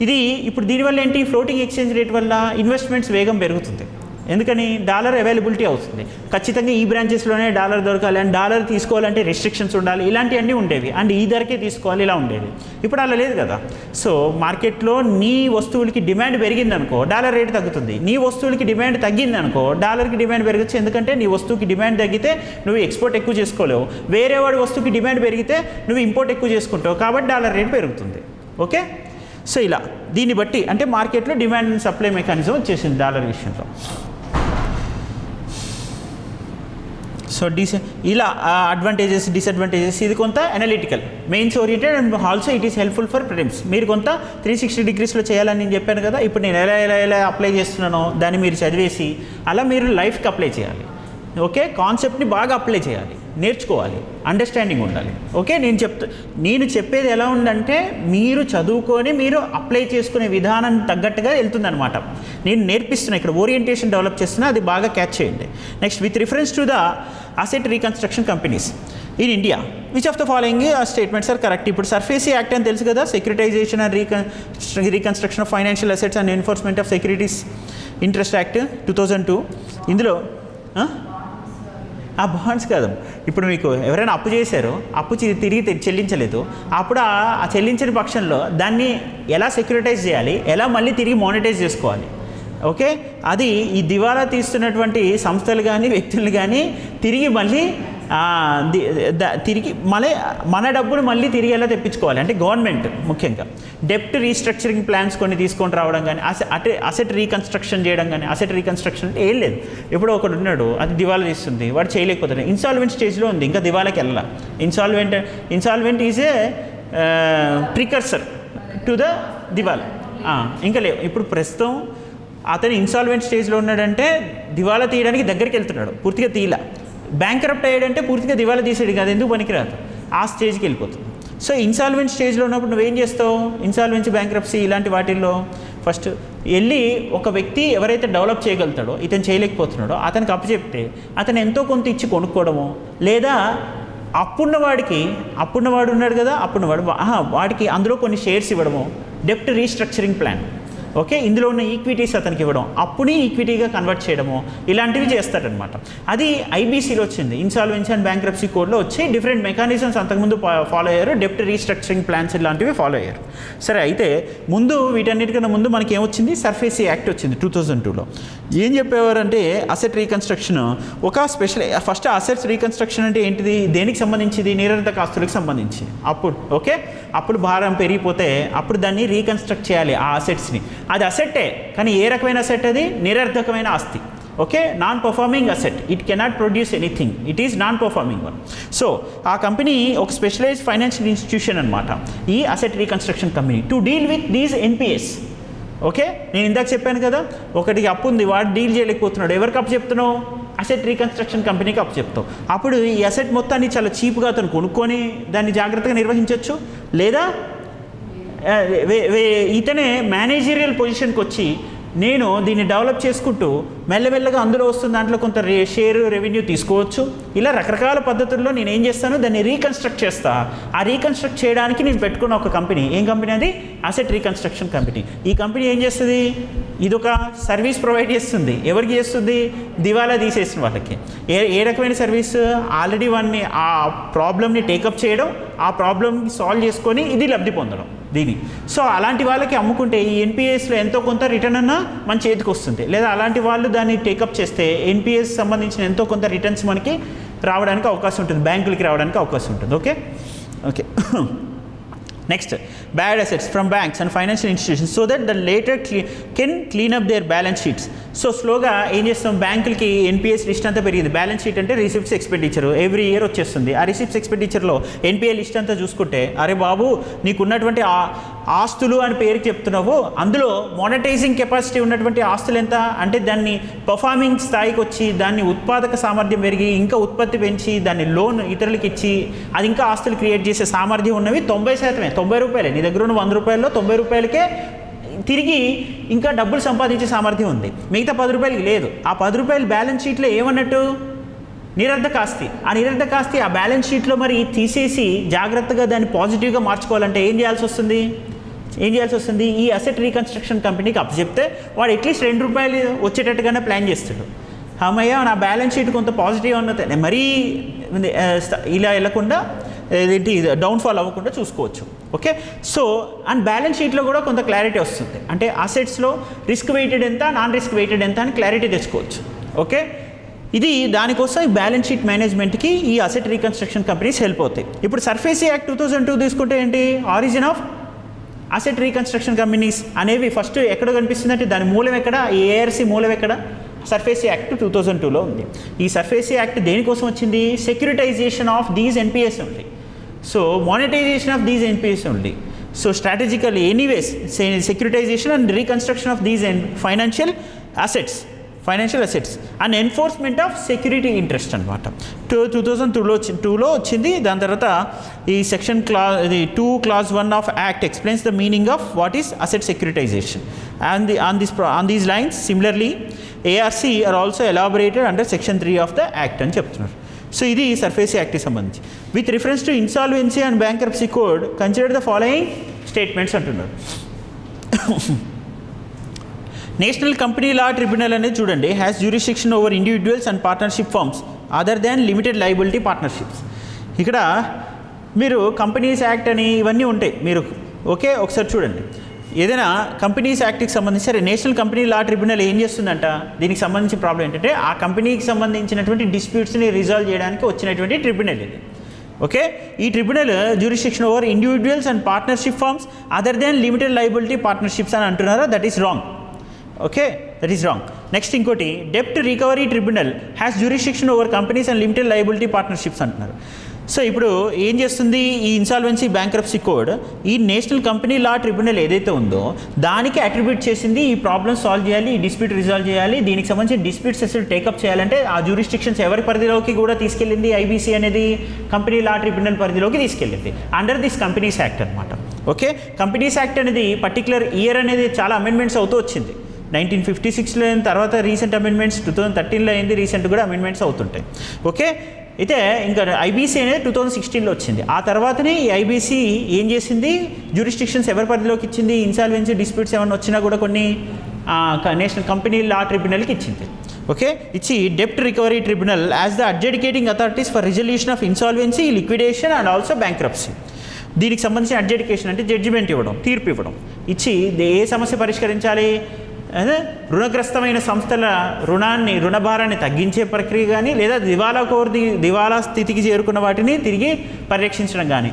ఇది ఇప్పుడు దీనివల్ల ఏంటి, ఫ్లోటింగ్ ఎక్స్చేంజ్ రేట్ వల్ల ఇన్వెస్ట్మెంట్స్ వేగం పెరుగుతుంది. ఎందుకని, డాలర్ అవైలబిలిటీ అవుతుంది, ఖచ్చితంగా ఈ బ్రాంచెస్లోనే డాలర్ దొరకాలి, అండ్ డాలర్ తీసుకోవాలంటే రెస్ట్రిక్షన్స్ ఉండాలి, ఇలాంటివన్నీ ఉండేవి, అండ్ ఈ ధరకే తీసుకోవాలి, ఇలా ఉండేది. ఇప్పుడు అలా లేదు కదా. సో మార్కెట్లో నీ వస్తువులకి డిమాండ్ పెరిగిందనుకో డాలర్ రేటు తగ్గుతుంది, నీ వస్తువులకి డిమాండ్ తగ్గిందనుకో డాలర్కి డిమాండ్ పెరగచ్చు. ఎందుకంటే నీ వస్తువుకి డిమాండ్ తగ్గితే నువ్వు ఎక్స్పోర్ట్ ఎక్కువ చేసుకోలేవు, వేరే వాడి వస్తువుకి డిమాండ్ పెరిగితే నువ్వు ఇంపోర్ట్ ఎక్కువ చేసుకుంటావు, కాబట్టి డాలర్ రేటు పెరుగుతుంది. ఓకే, సో ఇలా దీన్ని బట్టి అంటే మార్కెట్లో డిమాండ్ అండ్ సప్లై మెకానిజం వచ్చేసింది డాలర్ విషయంలో. సో ఇలా అడ్వాంటేజెస్ డిసడ్వాంటేజెస్, ఇది కొంత analytical mains oriented and also it is helpful for prelims. మీరు కొంత 360 degreesలో చేయాలని నేను చెప్పాను కదా, ఇప్పుడు నేను ఎలా అప్లై చేస్తున్నానో దాన్ని మీరు చదివేసి అలా మీరు లైఫ్కి అప్లై చేయాలి. ఓకే, కాన్సెప్ట్ని బాగా అప్లై చేయాలి, నేర్చుకోవాలి, అండర్స్టాండింగ్ ఉండాలి. ఓకే, నేను చెప్పేది ఎలా ఉందంటే మీరు చదువుకొని మీరు అప్లై చేసుకునే విధానం తగ్గట్టుగా వెళ్తుందనమాట. నేను నేర్పిస్తున్నా ఇక్కడ, ఓరియంటేషన్ డెవలప్ చేస్తున్నా, అది బాగా క్యాచ్ చేయండి. Next, with reference to the asset reconstruction companies in India, which of the following statements are correct? ఇప్పుడు సర్ఫేసీ యాక్ట్ అని తెలుసు కదా, securitisation and reconstruction of financial assets and enforcement of securities interest act 2002. ఇందులో ఆ బాండ్స్ కాదు, ఇప్పుడు మీకు ఎవరైనా అప్పు చేశారో, అప్పు తిరిగి చెల్లించలేదు, అప్పుడు ఆ చెల్లించిన పక్షంలో దాన్ని ఎలా సెక్యూరిటైజ్ చేయాలి, ఎలా మళ్ళీ తిరిగి మానిటైజ్ చేసుకోవాలి. ఓకే, అది ఈ దివాలా తీస్తున్నటువంటి సంస్థలు కానీ వ్యక్తులు కానీ తిరిగి మళ్ళీ మన డబ్బులు మళ్ళీ తిరిగి ఎలా తెప్పించుకోవాలి అంటే గవర్నమెంట్ ముఖ్యంగా డెప్ట్ రీస్ట్రక్చరింగ్ ప్లాన్స్ కొన్ని తీసుకొని రావడం కానీ, అసెట్ రీకన్స్ట్రక్షన్ చేయడం కానీ. అసెట్ రీకన్స్ట్రక్షన్ అంటే ఏం లేదు, ఇప్పుడు ఒకడు ఉన్నాడు, అది దివాలా తీస్తుంది, వాడు చేయలేకపోతున్నాడు, ఇన్సాల్వెంట్ స్టేజ్లో ఉంది, ఇంకా దివాలాకి వెళ్ళాల. Insolvent is a precursor to the దివాలా. ఇంకా లేవు, ఇప్పుడు ప్రస్తుతం అతను ఇన్సాల్వెంట్ స్టేజ్లో ఉన్నాడంటే దివాలా తీయడానికి దగ్గరికి వెళ్తున్నాడు, పూర్తిగా తీయలా. బ్యాంక్రప్ట్ అయ్యాడంటే పూర్తిగా దివాలా తీసాడు కాదు, ఎందుకు పనికిరాదు, ఆ స్టేజ్కి వెళ్ళిపోతుంది. సో ఇన్సాల్వెంట్ స్టేజ్లో ఉన్నప్పుడు నువ్వేం చేస్తావు? ఇన్సాల్వెన్సీ, బ్యాంక్రప్సీ ఇలాంటి వాటిల్లో ఫస్ట్ వెళ్ళి ఒక వ్యక్తి ఎవరైతే డెవలప్ చేయగలుగుతాడో, ఇతను చేయలేకపోతున్నాడో అతనికి అప్పచెప్తే అతను ఎంతో కొంత ఇచ్చి కొనుక్కోవడమో, లేదా అప్పున్నవాడు ఉన్నాడు కదా, వాడికి అందులో కొన్ని షేర్స్ ఇవ్వడమో, డెప్ట్ రీస్ట్రక్చరింగ్ ప్లాన్. ఓకే, ఇందులో ఉన్న ఈక్విటీస్ అతనికి ఇవ్వడం, అప్పుని ఈక్విటీగా కన్వర్ట్ చేయడము, ఇలాంటివి చేస్తాడనమాట. అది ఐబీసీలో వచ్చింది, ఇన్సాల్వెన్సీ అండ్ బ్యాంక్రప్సీ కోడ్లో వచ్చి డిఫరెంట్ మెకానిజమ్స్ అంతకుముందు ఫాలో అయ్యారు, డెప్ట్ రీస్ట్రక్చరింగ్ ప్లాన్స్ ఇలాంటివి ఫాలో అయ్యారు. సరే, అయితే వీటన్నిటికన్నా ముందు మనకి ఏమొచ్చింది? సర్ఫేసీ యాక్ట్ వచ్చింది 2002లో. ఏం చెప్పేవారంటే అసెట్ రీకన్స్ట్రక్షన్ ఒక స్పెషల్. ఫస్ట్ అసెట్స్ రీకన్స్ట్రక్షన్ అంటే ఏంటిది, దేనికి సంబంధించింది? నిరర్ధక ఆస్తులకు సంబంధించి. అప్పుడు భారం పెరిగిపోతే అప్పుడు దాన్ని రీకన్స్ట్రక్ట్ చేయాలి ఆ అసెట్స్ని. అది అసెట్టే, కానీ ఏ రకమైన అసెట్? అది నిరర్ధకమైన ఆస్తి. Okay, non performing asset, it cannot produce anything, it is non performing one. So ఆ కంపెనీ ఒక స్పెషలైజ్డ్ ఫైనాన్షియల్ ఇన్స్టిట్యూషన్ అనమాట, ఈ asset reconstruction company, to deal with these NPS. Okay, నేను ఇందాక చెప్పాను కదా, ఒకటికి అప్పు ఉంది, వాడు డీల్ చేయలేకపోతున్నాడు, ఎవరికి అప్పు చెప్తున్నావు? అసెట్ రీకన్స్ట్రక్షన్ కంపెనీకి అప్పు చెప్తావు. అప్పుడు ఈ అసెట్ మొత్తాన్ని చాలా చీప్గా అతను కొనుక్కొని దాన్ని జాగ్రత్తగా నిర్వహించవచ్చు, లేదా ఇతనే మేనేజరియల్ పొజిషన్కి వచ్చి నేను దీన్ని డెవలప్ చేసుకుంటూ మెల్లమెల్లగా అందులో వస్తున్న దాంట్లో కొంత షేర్ రెవెన్యూ తీసుకోవచ్చు. ఇలా రకరకాల పద్ధతుల్లో నేను ఏం చేస్తాను, దాన్ని రీకన్స్ట్రక్ట్ చేస్తా. ఆ రీకన్స్ట్రక్ట్ చేయడానికి నేను పెట్టుకున్న ఒక కంపెనీ, ఏం కంపెనీ అది? Asset reconstruction company. ఈ కంపెనీ ఏం చేస్తుంది? ఇదొక సర్వీస్ ప్రొవైడ్ చేస్తుంది. ఎవరికి చేస్తుంది? దివాలా తీసేసిన వాళ్ళకి. ఏ రకమైన సర్వీస్? ఆల్రెడీ వాడిని ఆ ప్రాబ్లమ్ని టేకప్ చేయడం, ఆ ప్రాబ్లమ్ని సాల్వ్ చేసుకొని ఇది లబ్ధి పొందడం దీని. సో అలాంటి వాళ్ళకి అమ్ముకుంటే ఈ ఎన్పిఎస్లో ఎంతో కొంత రిటర్న్ అన్నా మన చేతికి వస్తుంది, లేదా అలాంటి వాళ్ళు దాన్ని టేకప్ చేస్తే ఎన్పిఎస్ సంబంధించిన ఎంతో కొంత రిటర్న్స్ మనకి రావడానికి అవకాశం ఉంటుంది, బ్యాంకులకి రావడానికి అవకాశం ఉంటుంది. Okay next, bad assets from banks and financial institutions so that the latter can clean up their balance sheets. So స్లోగా ఏం చేస్తాం, బ్యాంకులకి ఎన్పిఎస్ లిస్ట్ అంతా పెరిగింది. బ్యాలెన్స్ షీట్ అంటే రిసిప్ట్స్ ఎక్స్పెండిచర్ ఎవ్రీ ఇయర్ వచ్చేస్తుంది. ఆ రిసిప్ట్స్ ఎక్స్పెండిచర్లో ఎన్పిఏ లిస్ట్ అంతా చూసుకుంటే, అరే బాబు నీకున్నటువంటి ఆస్తులు అని పేరు చెప్తున్నావు, అందులో మానిటైజింగ్ కెపాసిటీ ఉన్నటువంటి ఆస్తులు ఎంత అంటే దాన్ని పర్ఫార్మింగ్ స్థాయికి వచ్చి దాన్ని ఉత్పాదక సామర్థ్యం పెరిగి ఇంకా ఉత్పత్తి పెంచి దాన్ని లోన్ ఇతరులకు ఇచ్చి అది ఇంకా ఆస్తులు క్రియేట్ చేసే సామర్థ్యం ఉన్నవి 90%. 90 రూపాయలే నీ దగ్గర ఉన్న 100 రూపాయల్లో 90 రూపాయలకే తిరిగి ఇంకా డబ్బులు సంపాదించే సామర్థ్యం ఉంది, మిగతా 10 రూపాయలకి లేదు. ఆ 10 రూపాయలు బ్యాలెన్స్ షీట్లో ఏమన్నట్టు? నిరర్ధక ఆస్తి. ఆ నిరర్ధక ఆస్తి ఆ బ్యాలెన్స్ షీట్లో మరి తీసేసి జాగ్రత్తగా దాన్ని పాజిటివ్గా మార్చుకోవాలంటే ఏం చేయాల్సి వస్తుంది? ఈ అసెట్ రీకన్స్ట్రక్షన్ కంపెనీకి అప్పచెప్తే వాడు అట్లీస్ట్ 2 రూపాయలు వచ్చేటట్టుగానే ప్లాన్ చేస్తాడు. అమ్మయ్య నా బ్యాలెన్స్ షీట్ కొంత పాజిటివ్ ఉన్నది, మరీ ఇలా వెళ్ళకుండా డౌన్ఫాల్ అవ్వకుండా చూసుకోవచ్చు. ఓకే, సో అండ్ బ్యాలెన్స్ షీట్లో కూడా కొంత క్లారిటీ వస్తుంది, అంటే అసెట్స్లో రిస్క్ వెయిటెడ్ ఎంత, నాన్ రిస్క్ వెయిటెడ్ ఎంత అని క్లారిటీ తెచ్చుకోవచ్చు. ఓకే, ఇది దానికోసం ఈ బ్యాలెన్స్ షీట్ మేనేజ్మెంట్కి ఈ అసెట్ రీకన్స్ట్రక్షన్ కంపెనీస్ హెల్ప్ అవుతాయి. ఇప్పుడు సర్ఫేసీ యాక్ట్ 2002 తీసుకుంటే ఏంటి? Origin of asset reconstruction companies అనేవి ఫస్ట్ ఎక్కడ కనిపిస్తుంది అంటే దాని మూలం ఎక్కడ? ఈ ఏఆర్సీ మూలం ఎక్కడ? సర్ఫేసీ యాక్ట్ 2002లో ఉంది. ఈ సర్ఫేసీ యాక్ట్ దేనికోసం వచ్చింది? సెక్యూరిటైజేషన్ ఆఫ్ దీస్ ఎన్పిఎస్ ఉంది. So monetisation of these NPAs ఉంది. So strategical anyways securitisation and reconstruction of these financial assets financial assets and enforcement of security interest అనమాట. 2002లో వచ్చింది. దాని తర్వాత ఈ సెక్షన్ ఇది 2 Clause 1 of act explains the meaning of what is asset securitisation and on these lines similarly ARC are also elaborated under section 3 of the act అని చెప్తున్నారు. సో ఇది సర్ఫేసీ యాక్ట్కి సంబంధించి. With reference to insolvency and bankruptcy code consider the following statements అంటున్నారు. నేషనల్ కంపెనీ లా ట్రిబ్యునల్ అనేది చూడండి has jurisdiction over individuals and partnership firms other than limited liability partnerships. ఇక్కడ మీరు కంపెనీస్ యాక్ట్ అని ఇవన్నీ ఉంటాయి. మీరు ఓకే ఒకసారి చూడండి. ఏదైనా కంపెనీస్ యాక్ట్కి సంబంధించి సరే నేషనల్ కంపెనీ లా ట్రిబ్యునల్ ఏం చేస్తుందంట, దీనికి సంబంధించిన ప్రాబ్లం ఏంటంటే ఆ కంపెనీకి సంబంధించినటువంటి డిస్ప్యూట్స్ని రిజాల్వ్ చేయడానికి వచ్చినటువంటి ట్రిబ్యునల్ ఇది. ఓకే, ఈ tribunal jurisdiction over individuals and partnership firms other than limited liability partnerships అని అంటున్నారా, that is wrong. Okay, that is wrong. Next ఇంకోటి డెప్ట్ recovery tribunal has jurisdiction over companies and limited liability partnerships అంటున్నారు. సో ఇప్పుడు ఏం చేస్తుంది ఈ ఇన్సాల్వెన్సీ బ్యాంక్రప్సీ కోడ్ ఈ నేషనల్ కంపెనీ లా ట్రిబ్యునల్ ఏదైతే ఉందో దానికి అట్రిబ్యూట్ చేసింది ఈ ప్రాబ్లమ్ సాల్వ్ చేయాలి, ఈ డిస్ప్యూట్ రిజాల్వ్ చేయాలి, దీనికి సంబంధించిన డిస్ప్యూట్స్ అసలు టేకప్ చేయాలంటే ఆ జ్యూరిస్డిక్షన్స్ ఎవరి పరిధిలోకి కూడా తీసుకెళ్ళింది, ఐబీసీ అనేది కంపెనీ లా ట్రిబ్యునల్ పరిధిలోకి తీసుకెళ్ళింది అండర్ దిస్ కంపెనీస్ యాక్ట్ అనమాట. ఓకే, కంపెనీస్ యాక్ట్ అనేది పర్టికులర్ ఇయర్ అనేది చాలా అమెండ్మెంట్స్ అవుతూ వచ్చింది. 1956లో అయిన తర్వాత రీసెంట్ అమెండ్మెంట్స్ 2013లో అయింది, రీసెంట్ కూడా అమెండ్మెంట్స్ అవుతుంటాయి. ఓకే, అయితే ఇంకా ఐబీసీ అనేది 2016లో వచ్చింది. ఆ తర్వాతనే ఈ ఐబీసీ ఏం చేసింది జ్యూరిస్డిక్షన్స్ ఎవరి పరిధిలోకి ఇచ్చింది, ఇన్సాల్వెన్సీ డిస్ప్యూట్స్ ఏమైనా వచ్చినా కూడా కొన్ని నేషనల్ కంపెనీ లా ట్రిబ్యునల్కి ఇచ్చింది. ఓకే, ఇచ్చి డెప్ట్ recovery tribunal as the adjudicating authorities for resolution of insolvency, liquidation and also bankruptcy. దీనికి సంబంధించిన అడ్జుడికేషన్ అంటే జడ్జిమెంట్ ఇవ్వడం, తీర్పు ఇవ్వడం, ఇచ్చి ఏ సమస్య పరిష్కరించాలి, రుణగ్రస్తమైన సంస్థల రుణభారాన్ని తగ్గించే ప్రక్రియ కానీ లేదా దివాలా స్థితికి చేరుకున్న వాటిని తిరిగి పరిరక్షించడం కానీ.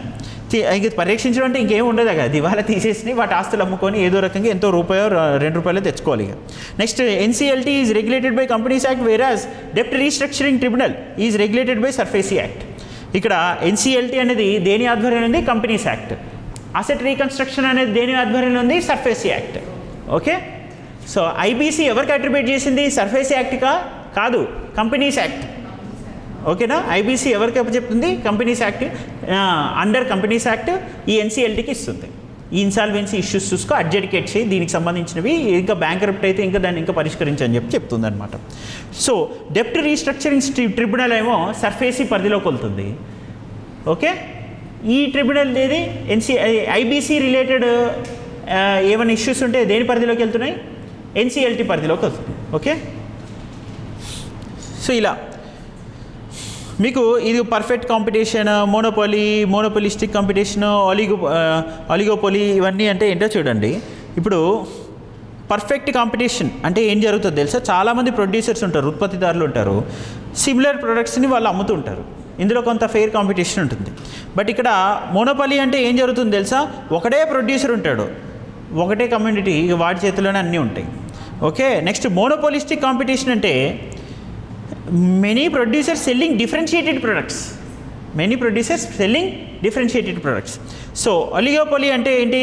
ఇంక పరిరక్షించడం అంటే ఇంకేం ఉండదు కదా, దివాలా తీసేసి వాటి ఆస్తులు అమ్ముకొని ఏదో రకంగా ఎంతో రూపాయో ₹2 తెచ్చుకోవాలి. Next NCLT is regulated by companies act whereas డెప్ట్ restructuring tribunal is regulated by SARFAESI act. ఇక్కడ ఎన్సీఎల్టీ అనేది దేని ఆధ్వర్యంలో ఉంది, కంపెనీస్ యాక్ట్. అసెట్ రీకన్స్ట్రక్షన్ అనేది దేని ఆధ్వర్యంలో ఉంది, SARFAESI act. Okay, so IBC ఎవరికి అట్రిబ్యూట్ చేసింది, సర్ఫేసీ యాక్ట్కా కాదు, కంపెనీస్ యాక్ట్. ఓకేనా, ఐబీసీ ఎవరికి చెప్తుంది, companies act. Under companies act ఈ ఎన్సీఎల్టీకి ఇస్తుంది. ఈ ఇన్సాల్వెన్సీ ఇష్యూస్ చూసుకో, అడ్జుడికేట్ చేయి, దీనికి సంబంధించినవి ఇంకా బ్యాంక్రప్ట్ అయితే ఇంకా దాన్ని ఇంకా పరిష్కరించని చెప్తుంది అనమాట. సో డెప్ట్ రీస్ట్రక్చరింగ్ ట్రిబ్యునల్ ఏమో సర్ఫేసీ పరిధిలోకి వెళ్తుంది. ఓకే, ఈ ట్రిబ్యునల్ ఏది ఐబీసీ రిలేటెడ్ ఏమైనా ఇష్యూస్ ఉంటే దేని పరిధిలోకి వెళ్తున్నాయి, ఎన్సీఎల్టీ పరిధిలోకి వస్తుంది. ఓకే, సో ఇలా మీకు ఇది పర్ఫెక్ట్ కాంపిటీషన్, మోనోపోలిస్టిక్ కాంపిటీషన్, ఆలిగోపోలీ ఇవన్నీ అంటే ఏంటో చూడండి. ఇప్పుడు పర్ఫెక్ట్ కాంపిటీషన్ అంటే ఏం జరుగుతుందో తెలుసా, చాలామంది ప్రొడ్యూసర్స్ ఉంటారు, ఉత్పత్తిదారులు ఉంటారు, సిమిలర్ ప్రొడక్ట్స్ని వాళ్ళు అమ్ముతూ ఉంటారు. ఇందులో కొంత ఫెయిర్ కాంపిటీషన్ ఉంటుంది. బట్ ఇక్కడ మోనోపోలీ అంటే ఏం జరుగుతుందో తెలుసా, ఒకటే ప్రొడ్యూసర్ ఉంటాడు, ఒకటే కమ్యూనిటీ, వాడి చేతిలోనే అన్నీ ఉంటాయి. ఓకే, నెక్స్ట్ మోనోపోలిస్టిక్ కాంపిటీషన్ అంటే many producers selling differentiated products. So oligopoly అంటే ఏంటి,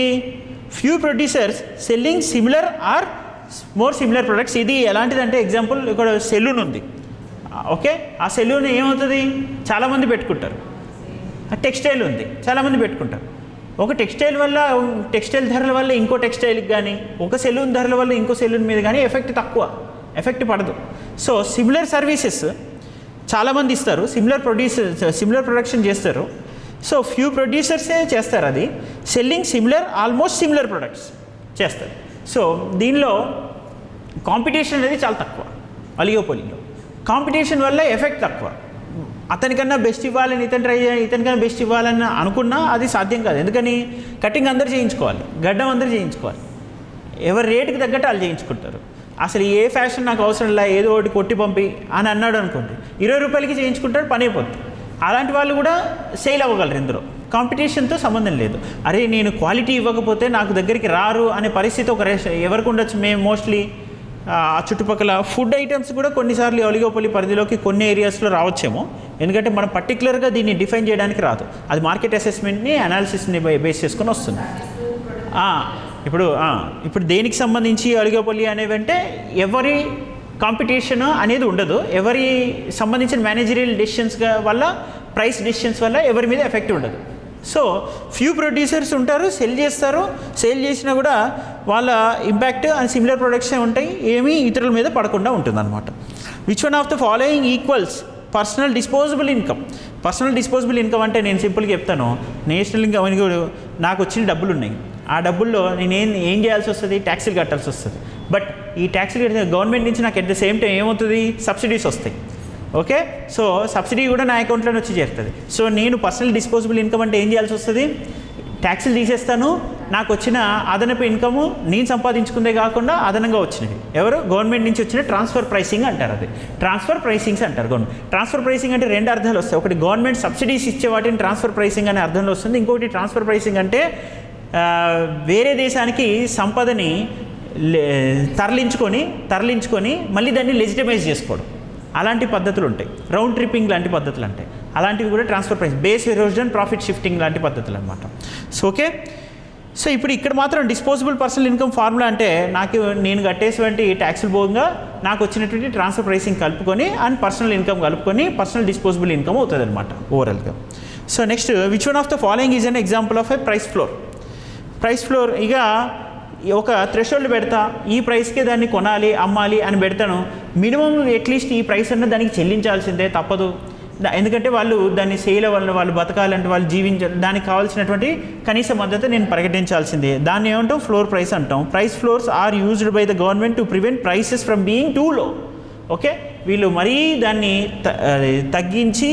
few producers selling similar or more similar products. ఇది ఎలాంటిదంటే ఎగ్జాంపుల్ ఇక్కడ సెలూన్ ఉంది. ఓకే, ఆ సెలూన్ ఏమవుతుంది, చాలామంది పెట్టుకుంటారు. టెక్స్టైల్ ఉంది, చాలామంది పెట్టుకుంటారు. ఒక టెక్స్టైల్ ధరల వల్ల ఇంకో టెక్స్టైల్కి కానీ, ఒక సెలూన్ ధరల వల్ల ఇంకో సెలూన్ మీద కానీ ఎఫెక్ట్ పడదు. సో సిమిలర్ సర్వీసెస్ చాలామంది ఇస్తారు, సిమిలర్ ప్రొడక్షన్ చేస్తారు. సో ఫ్యూ ప్రొడ్యూసర్సే చేస్తారు, అది సెల్లింగ్ ఆల్మోస్ట్ సిమిలర్ ప్రొడక్ట్స్ చేస్తారు. సో దీనిలో కాంపిటీషన్ అనేది చాలా తక్కువ. ఒలిగోపోలీలో కాంపిటీషన్ వల్ల ఎఫెక్ట్ తక్కువ. అతనికన్నా బెస్ట్ ఇవ్వాలని ఇతనికన్నా బెస్ట్ ఇవ్వాలని అనుకున్నా అది సాధ్యం కాదు. ఎందుకని, కటింగ్ అందరూ చేయించుకోవాలి, గడ్డం అందరూ చేయించుకోవాలి, ఎవరి రేటుకి తగ్గట్టు వాళ్ళు చేయించుకుంటారు. అసలు ఏ ఫ్యాషన్ నాకు అవసరం లే, ఏదో ఒకటి కొట్టి పంపి అని అన్నాడు అనుకోండి, ₹20 చేయించుకుంటాడు, పని అయిపోతుంది. అలాంటి వాళ్ళు కూడా సేల్ అవ్వగలరు. ఇందులో కాంపిటీషన్తో సంబంధం లేదు. అరే నేను క్వాలిటీ ఇవ్వకపోతే నాకు దగ్గరికి రారు అనే పరిస్థితి ఎవరికి ఉండొచ్చు. మేము మోస్ట్లీ ఆ చుట్టుపక్కల ఫుడ్ ఐటమ్స్ కూడా కొన్నిసార్లు ఒలిగోపోలీ పరిధిలోకి కొన్ని ఏరియాస్లో రావచ్చేమో. ఎందుకంటే మనం పర్టికులర్గా దీన్ని డిఫైన్ చేయడానికి రాదు, అది మార్కెట్ అసెస్మెంట్ని అనాలిసిస్ని బేస్ చేసుకొని వస్తుంది. ఇప్పుడు దేనికి సంబంధించి ఒలిగోపోలీ అనేవి అంటే ఎవరి కాంపిటీషన్ అనేది ఉండదు. ఎవరి సంబంధించిన మేనేజరియల్ డెసిషన్స్ వల్ల, ప్రైస్ డెసిషన్స్ వల్ల ఎవరి మీద ఎఫెక్ట్ ఉండదు. సో ఫ్యూ ప్రొడ్యూసర్స్ ఉంటారు, సేల్ చేస్తారు, సేల్ చేసినా కూడా వాళ్ళ ఇంపాక్ట్ అండ్ సిమిలర్ ప్రొడక్ట్స్ ఉంటాయి, ఏమీ ఇతరుల మీద పడకుండా ఉంటుంది అనమాట. Which one of the following equals personal disposable income? Personal disposable income అంటే నేను సింపుల్గా చెప్తాను, నేషనల్ ఇన్కమ్ అని కూడా నాకు వచ్చిన డబ్బులు ఉన్నాయి, ఆ డబ్బుల్లో నేను ఏం చేయాల్సి వస్తుంది, ట్యాక్సీలు కట్టాల్సి వస్తుంది. బట్ ఈ ట్యాక్సీలు కట్టిన గవర్నమెంట్ నుంచి నాకు ఎట్ ద సేమ్ టైం ఏమవుతుంది, సబ్సిడీస్ వస్తాయి. ఓకే, సో సబ్సిడీ కూడా నా అకౌంట్లోనే వచ్చి చేరుతుంది. సో నేను పర్సనల్ డిస్పోజబుల్ ఇన్కమ్ అంటే ఏం చేయాల్సి వస్తుంది, ట్యాక్సీలు తీసేస్తాను, నాకు వచ్చిన అదనపు ఇన్కము నేను సంపాదించుకుందే కాకుండా అదనంగా వచ్చినవి ఎవరు, గవర్నమెంట్ నుంచి వచ్చిన ట్రాన్స్ఫర్ ప్రైసింగ్ అంటారు. అది ట్రాన్స్ఫర్ ప్రైసింగ్స్ అంటారు. గవర్నమెంట్ ట్రాన్స్ఫర్ ప్రైసింగ్ అంటే రెండు అర్థాలు వస్తాయి. ఒకటి గవర్నమెంట్ సబ్సిడీస్ ఇచ్చే వాటిని ట్రాన్స్ఫర్ ప్రైసింగ్ అనే అర్థంలో వస్తుంది. ఇంకొకటి ట్రాన్స్ఫర్ ప్రైసింగ్ అంటే వేరే దేశానికి సంపదని తరలించుకొని మళ్ళీ దాన్ని లెజిటిమైజ్ చేసుకోవడం, అలాంటి పద్ధతులు ఉంటాయి. రౌండ్ ట్రిప్పింగ్ లాంటి పద్ధతులు ఉంటాయి, అలాంటివి కూడా transfer price, base erosion, profit shifting లాంటి పద్ధతులు అనమాట. సో ఓకే, సో ఇప్పుడు ఇక్కడ మాత్రం డిస్పోజబుల్ పర్సనల్ ఇన్కమ్ ఫార్ములా అంటే నేను కట్టేటువంటి ట్యాక్సులు పోగా నాకు వచ్చినటువంటి ట్రాన్స్ఫర్ ప్రైసింగ్ కలుపుకొని అండ్ పర్సనల్ ఇన్కమ్ కలుపుకొని పర్సనల్ డిస్పోజబుల్ ఇన్కమ్ అవుతుంది అనమాట ఓవరాల్గా. So next, which one of the following is an example of a price floor? Price floor ఇక ఒక థ్రెషోల్డ్ పెడతా, ఈ ప్రైస్కే దాన్ని కొనాలి, అమ్మాలి అని పెడతాను. మినిమం అట్లీస్ట్ ఈ ప్రైస్ అన్న దానికి చెల్లించాల్సిందే, తప్పదు. ఎందుకంటే వాళ్ళు దాన్ని సేల్ వల్ల వాళ్ళు బతకాలంటే, వాళ్ళు దానికి కావాల్సినటువంటి కనీస మద్దతు నేను ప్రకటించాల్సిందే. దాన్ని ఏమంటాం, ఫ్లోర్ ప్రైస్ అంటాం. Price floors are used by the government to prevent prices from being too low. Okay, వీళ్ళు మరీ దాన్ని తగ్గించి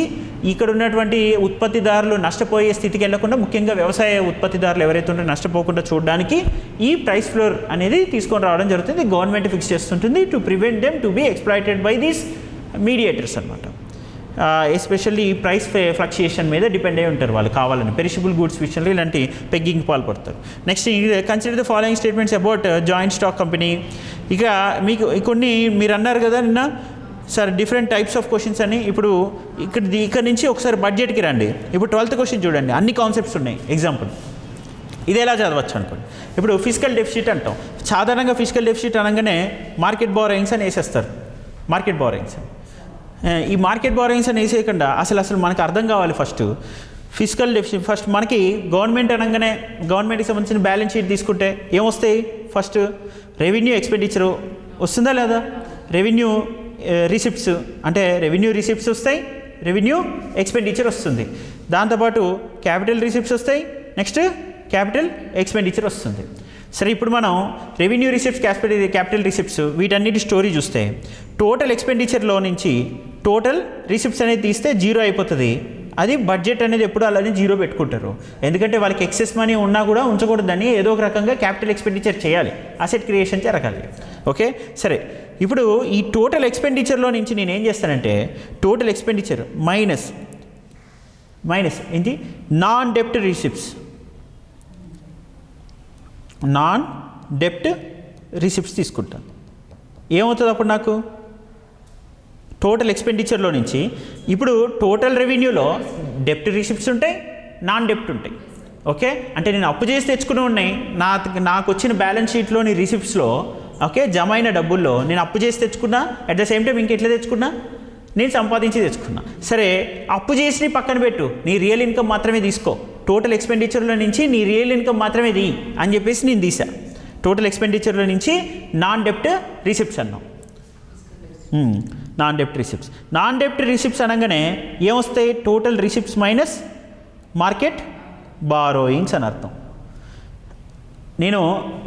ఇక్కడ ఉన్నటువంటి ఉత్పత్తిదారులు నష్టపోయే స్థితికి వెళ్లకుండా, ముఖ్యంగా వ్యవసాయ ఉత్పత్తిదారులు ఎవరైతే ఉంటారో నష్టపోకుండా చూడడానికి ఈ ప్రైస్ ఫ్లోర్ అనేది తీసుకొని రావడం జరుగుతుంది. గవర్నమెంట్ ఫిక్స్ చేస్తుంటుంది to prevent them to be exploited by these mediators అనమాట. ఎస్పెషల్లీ ఈ ప్రైస్ ఫ్లక్చుయేషన్ మీద డిపెండ్ అయి ఉంటారు వాళ్ళు, కావాలని పెరిషబుల్ గూడ్స్ విషయంలో ఇలాంటి పెగ్గింగ్ పాల్పడతారు. Next, consider the following statements about joint stock company. ఇక మీకు కొన్ని మీరు అన్నారు కదా నిన్న sir different types of questions అని. ఇప్పుడు ఇక్కడ నుంచి ఒకసారి బడ్జెట్కి రండి. ఇప్పుడు 12th క్వశ్చన్ చూడండి, అన్ని కాన్సెప్ట్స్ ఉన్నాయి. ఎగ్జాంపుల్ ఇది ఎలా చదవచ్చు అనుకోండి. ఇప్పుడు ఫిజికల్ డెఫిసిట్ అంటాం. సాధారణంగా ఫిజికల్ డెఫిసిట్ అనగానే మార్కెట్ బారోయింగ్స్ అని వేసేస్తారు. మార్కెట్ బారోయింగ్స్, ఈ మార్కెట్ బారోయింగ్స్ అని వేసేయకుండా అసలు మనకు అర్థం కావాలి. ఫస్ట్ ఫిజికల్ డెఫిసిట్, ఫస్ట్ మనకి గవర్నమెంట్ అనగానే గవర్నమెంట్కి సంబంధించిన బ్యాలెన్స్ షీట్ తీసుకుంటే ఏమొస్తాయి, ఫస్ట్ రెవెన్యూ ఎక్స్పెండిచరు వస్తుందా లేదా, రెవెన్యూ రిసిప్ట్స్ అంటే రెవెన్యూ రిసిప్ట్స్ వస్తాయి, రెవెన్యూ ఎక్స్పెండిచర్ వస్తుంది, దాంతోపాటు క్యాపిటల్ రిసిప్ట్స్ వస్తాయి, నెక్స్ట్ క్యాపిటల్ ఎక్స్పెండిచర్ వస్తుంది. సరే, ఇప్పుడు మనం రెవెన్యూ రిసిప్ట్స్, క్యాపిటల్ రిసిప్ట్స్ వీటన్నిటి స్టోరీ చూస్తే టోటల్ ఎక్స్పెండిచర్లో నుంచి టోటల్ రిసిప్ట్స్ అనేది తీస్తే జీరో అయిపోతుంది. అది బడ్జెట్ అనేది ఎప్పుడు అలానే జీరో పెట్టుకుంటారు. ఎందుకంటే వాళ్ళకి ఎక్సెస్ మనీ ఉన్నా కూడా ఉంచకూడదని ఏదో ఒక రకంగా క్యాపిటల్ ఎక్స్పెండిచర్ చేయాలి, అసెట్ క్రియేషన్ జరగాలి. ఓకే, సరే, ఇప్పుడు ఈ టోటల్ ఎక్స్పెండిచర్లో నుంచి నేను ఏం చేస్తానంటే టోటల్ ఎక్స్పెండిచర్ మైనస్ ఏంటి, నాన్ డెప్ట్ రిసిప్ట్స్, నాన్ డెప్ట్ రిసిప్ట్స్ తీసుకుంటాను. ఏమవుతుంది అప్పుడు నాకు టోటల్ ఎక్స్పెండిచర్లో నుంచి? ఇప్పుడు టోటల్ రెవెన్యూలో డెప్ట్ రిసిప్ట్స్ ఉంటాయి, నాన్ డెప్ట్ ఉంటాయి. ఓకే, అంటే నేను అప్పు చేసి తెచ్చుకుని ఉన్నాయి, నాకు వచ్చిన బ్యాలెన్స్ షీట్లోని రిసిప్ట్స్లో ఓకే జమ అయిన డబ్బుల్లో నేను అప్పు చేసి తెచ్చుకున్నా, అట్ ద సేమ్ టైం ఇంకెట్లా తెచ్చుకున్నా, నేను సంపాదించి తెచ్చుకున్నా. సరే, అప్పు చేసి పక్కన పెట్టు, నీ రియల్ ఇన్కమ్ మాత్రమే తీసుకో, టోటల్ ఎక్స్పెండిచర్లో నుంచి నీ రియల్ ఇన్కమ్ మాత్రమే తీ అని చెప్పేసి నేను తీసా. టోటల్ ఎక్స్పెండిచర్లో నుంచి నాన్ డెప్ట్ రిసిప్ట్స్ అన్నాం. నాన్ డెప్ట్ రిసిప్ట్స్, నాన్ డెప్ట్ రిసిప్ట్స్ అనగానే ఏమొస్తాయి, total receipts minus market borrowings అని అర్థం. నేను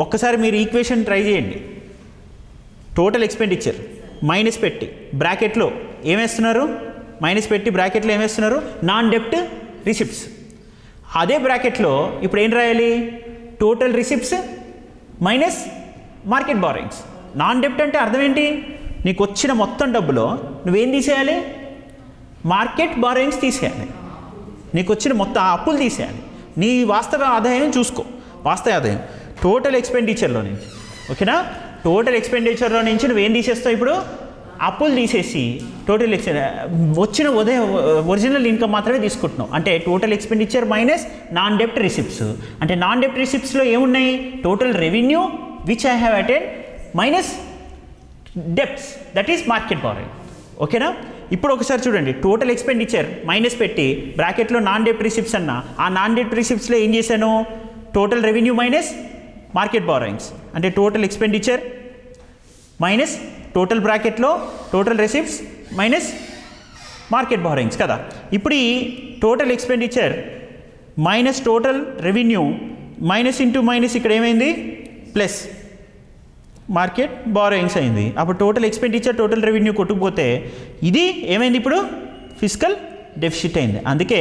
ఒక్కసారి మీరు ఈక్వేషన్ ట్రై చేయండి. టోటల్ ఎక్స్పెండిచర్ మైనస్ పెట్టి బ్రాకెట్లో ఏమేస్తున్నారు, మైనస్ పెట్టి బ్రాకెట్లో ఏమేస్తున్నారు, నాన్ డెప్ట్ రిసిప్ట్స్. అదే బ్రాకెట్లో ఇప్పుడు ఏం రాయాలి, total receipts minus market borrowings. Non డెప్ట్ అంటే అర్థం ఏంటి, నీకు వచ్చిన మొత్తం డబ్బులో నువ్వేం తీసేయాలి, మార్కెట్ బారోయింగ్స్ తీసేయాలి, నీకు వచ్చిన మొత్తం అప్పులు తీసేయాలి, నీ వాస్తవ ఆదాయం చూసుకో, వాస్తవ ఆదాయం టోటల్ ఎక్స్పెండిచర్లో నుంచి. ఓకేనా, టోటల్ ఎక్స్పెండిచర్లో నుంచి నువ్వేం తీసేస్తావు, ఇప్పుడు అప్పులు తీసేసి టోటల్ వచ్చిన ఒరిజినల్ ఇన్కమ్ మాత్రమే తీసుకుంటున్నావు. అంటే టోటల్ ఎక్స్పెండిచర్ మైనస్ నాన్ డెప్ట్ రిసిప్ట్స్. అంటే నాన్ డెప్ట్ రిసిప్ట్స్లో ఏమున్నాయి, total revenue which I have attend minus debts, that is market borrowing. ఓకేనా? ఇప్పుడు ఒకసారి చూడండి, టోటల్ ఎక్స్పెండిచర్ మైనస్ పెట్టి బ్రాకెట్లో నాన్ డెప్ట్ రిసిప్ట్స్ అన్న, ఆ నాన్ డెప్ట్ రిసిప్ట్స్లో ఏం చేశాను, total revenue minus market borrowings, అంటే టోటల్ ఎక్స్పెండిచర్ మైనస్ టోటల్ బ్రాకెట్లో total receipts minus market borrowings కదా. ఇప్పుడు ఈ total expenditure minus total revenue minus into minus ఇక్కడ ఏమైంది, ప్లస్ మార్కెట్ బారోయింగ్స్ అయింది. అప్పుడు టోటల్ ఎక్స్పెండిచర్ టోటల్ రెవెన్యూ కొట్టుకుపోతే ఇది ఏమైంది, ఇప్పుడు ఫిజికల్ డెఫిసిట్ అయింది. అందుకే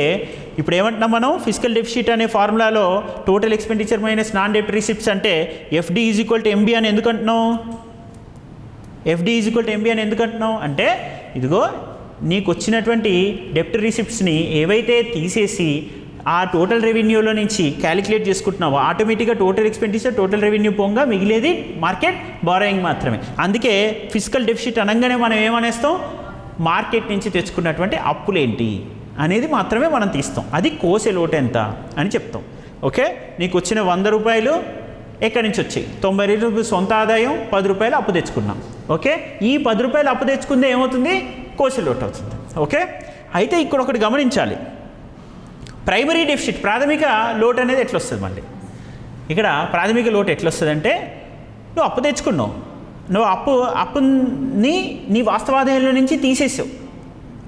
ఇప్పుడు ఏమంటున్నాం మనం, ఫిజికల్ డెఫిసిట్ అనే ఫార్ములాలో టోటల్ ఎక్స్పెండిచర్ మైనస్ నాన్ డెప్ట్ రిసిప్ట్స్ అంటే FD is equal to MB అని ఎందుకు అంటున్నాం, FD is equal to MB అని ఎందుకు అంటున్నాం అంటే, ఇదిగో నీకు వచ్చినటువంటి డెప్ట్ రిసిప్ట్స్ని ఏవైతే తీసేసి ఆ టోటల్ రెవెన్యూలో నుంచి క్యాలిక్యులేట్ చేసుకుంటున్నావో ఆటోమేటిక్గా టోటల్ ఎక్స్పెండిచర్ టోటల్ రెవెన్యూ పోగా మిగిలేది మార్కెట్ బారోయింగ్ మాత్రమే. అందుకే ఫిజికల్ డెఫిసిట్ అనగానే మనం ఏమనేస్తాం, మార్కెట్ నుంచి తెచ్చుకున్నటువంటి అప్పులేంటి అనేది మాత్రమే మనం తీస్తాం. అది కోసే లోటు ఎంత అని చెప్తాం. ఓకే, నీకు వచ్చిన 100 రూపాయలు ఎక్కడి నుంచి వచ్చాయి, 90 రూపాయలు సొంత ఆదాయం, 10 రూపాయలు అప్పు తెచ్చుకున్నాం. ఓకే, ఈ 10 రూపాయలు అప్పు తెచ్చుకుందే ఏమవుతుంది, కోసే లోటు అవుతుంది. ఓకే, అయితే ఇక్కడ ఒకటి గమనించాలి, ప్రైమరీ డెఫిసిట్ ప్రాథమిక లోటు అనేది ఎట్లా వస్తుంది, మళ్ళీ ఇక్కడ ప్రాథమిక లోటు ఎట్లా వస్తుంది అంటే, నువ్వు అప్పు తెచ్చుకున్నావు, నువ్వు అప్పుని నీ వాస్తవాదాయంలో నుంచి తీసేసావు,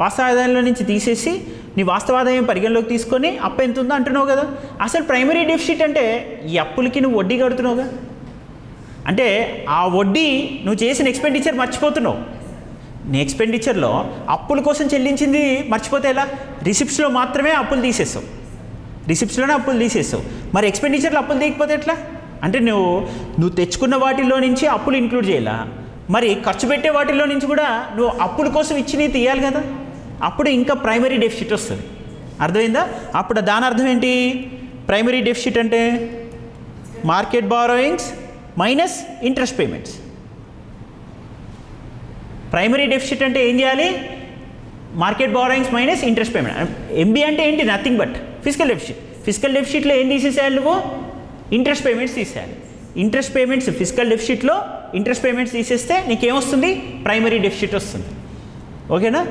వాస్తవాదాయంలో నుంచి తీసేసి నీ వాస్తవాదాయం పరిగణలోకి తీసుకొని అప్పు ఎంత ఉందో అంటున్నావు కదా. అసలు ప్రైమరీ డెఫిసిట్ అంటే ఈ అప్పులకి నువ్వు వడ్డీ కడుతున్నావుగా, అంటే ఆ వడ్డీ నువ్వు చేసిన ఎక్స్పెండిచర్ మర్చిపోతున్నావు. నీ ఎక్స్పెండిచర్లో అప్పుల కోసం చెల్లించింది మర్చిపోతే ఎలా, రిసిప్ట్స్లో మాత్రమే అప్పులు తీసేస్తావు, రిసిప్ట్స్లోనే అప్పులు తీసేస్తావు. మరి ఎక్స్పెండిచర్లో అప్పులు తీయకపోతే ఎట్లా అంటే, నువ్వు తెచ్చుకున్న వాటిల్లో నుంచి అప్పులు ఇంక్లూడ్ చేయాలా, మరి ఖర్చు పెట్టే వాటిల్లో నుంచి కూడా నువ్వు అప్పుల కోసం ఇచ్చినవి తీయాలి కదా, అప్పుడు ఇంకా ప్రైమరీ డెఫిసిట్ వస్తుంది. అర్థమైందా? అప్పుడు దాని అర్థం ఏంటి, ప్రైమరీ డెఫిసిట్ అంటే market borrowings minus interest payments. Primary deficit అంటే ఏం చేయాలి, market borrowings minus interest payment. MB అంటే ఏంటి, nothing but physical deficit. Physical డెఫిసిట్లో ఏం తీసేసేయాలి నువ్వు, ఇంట్రెస్ట్ పేమెంట్స్ తీసేయాలి. ఇంట్రెస్ట్ పేమెంట్స్ ఫిజికల్ డెఫిసిట్లో ఇంట్రెస్ట్ పేమెంట్స్ తీసేస్తే నీకేమొస్తుంది, ప్రైమరీ డెఫిసిట్ వస్తుంది. ఓకేనా?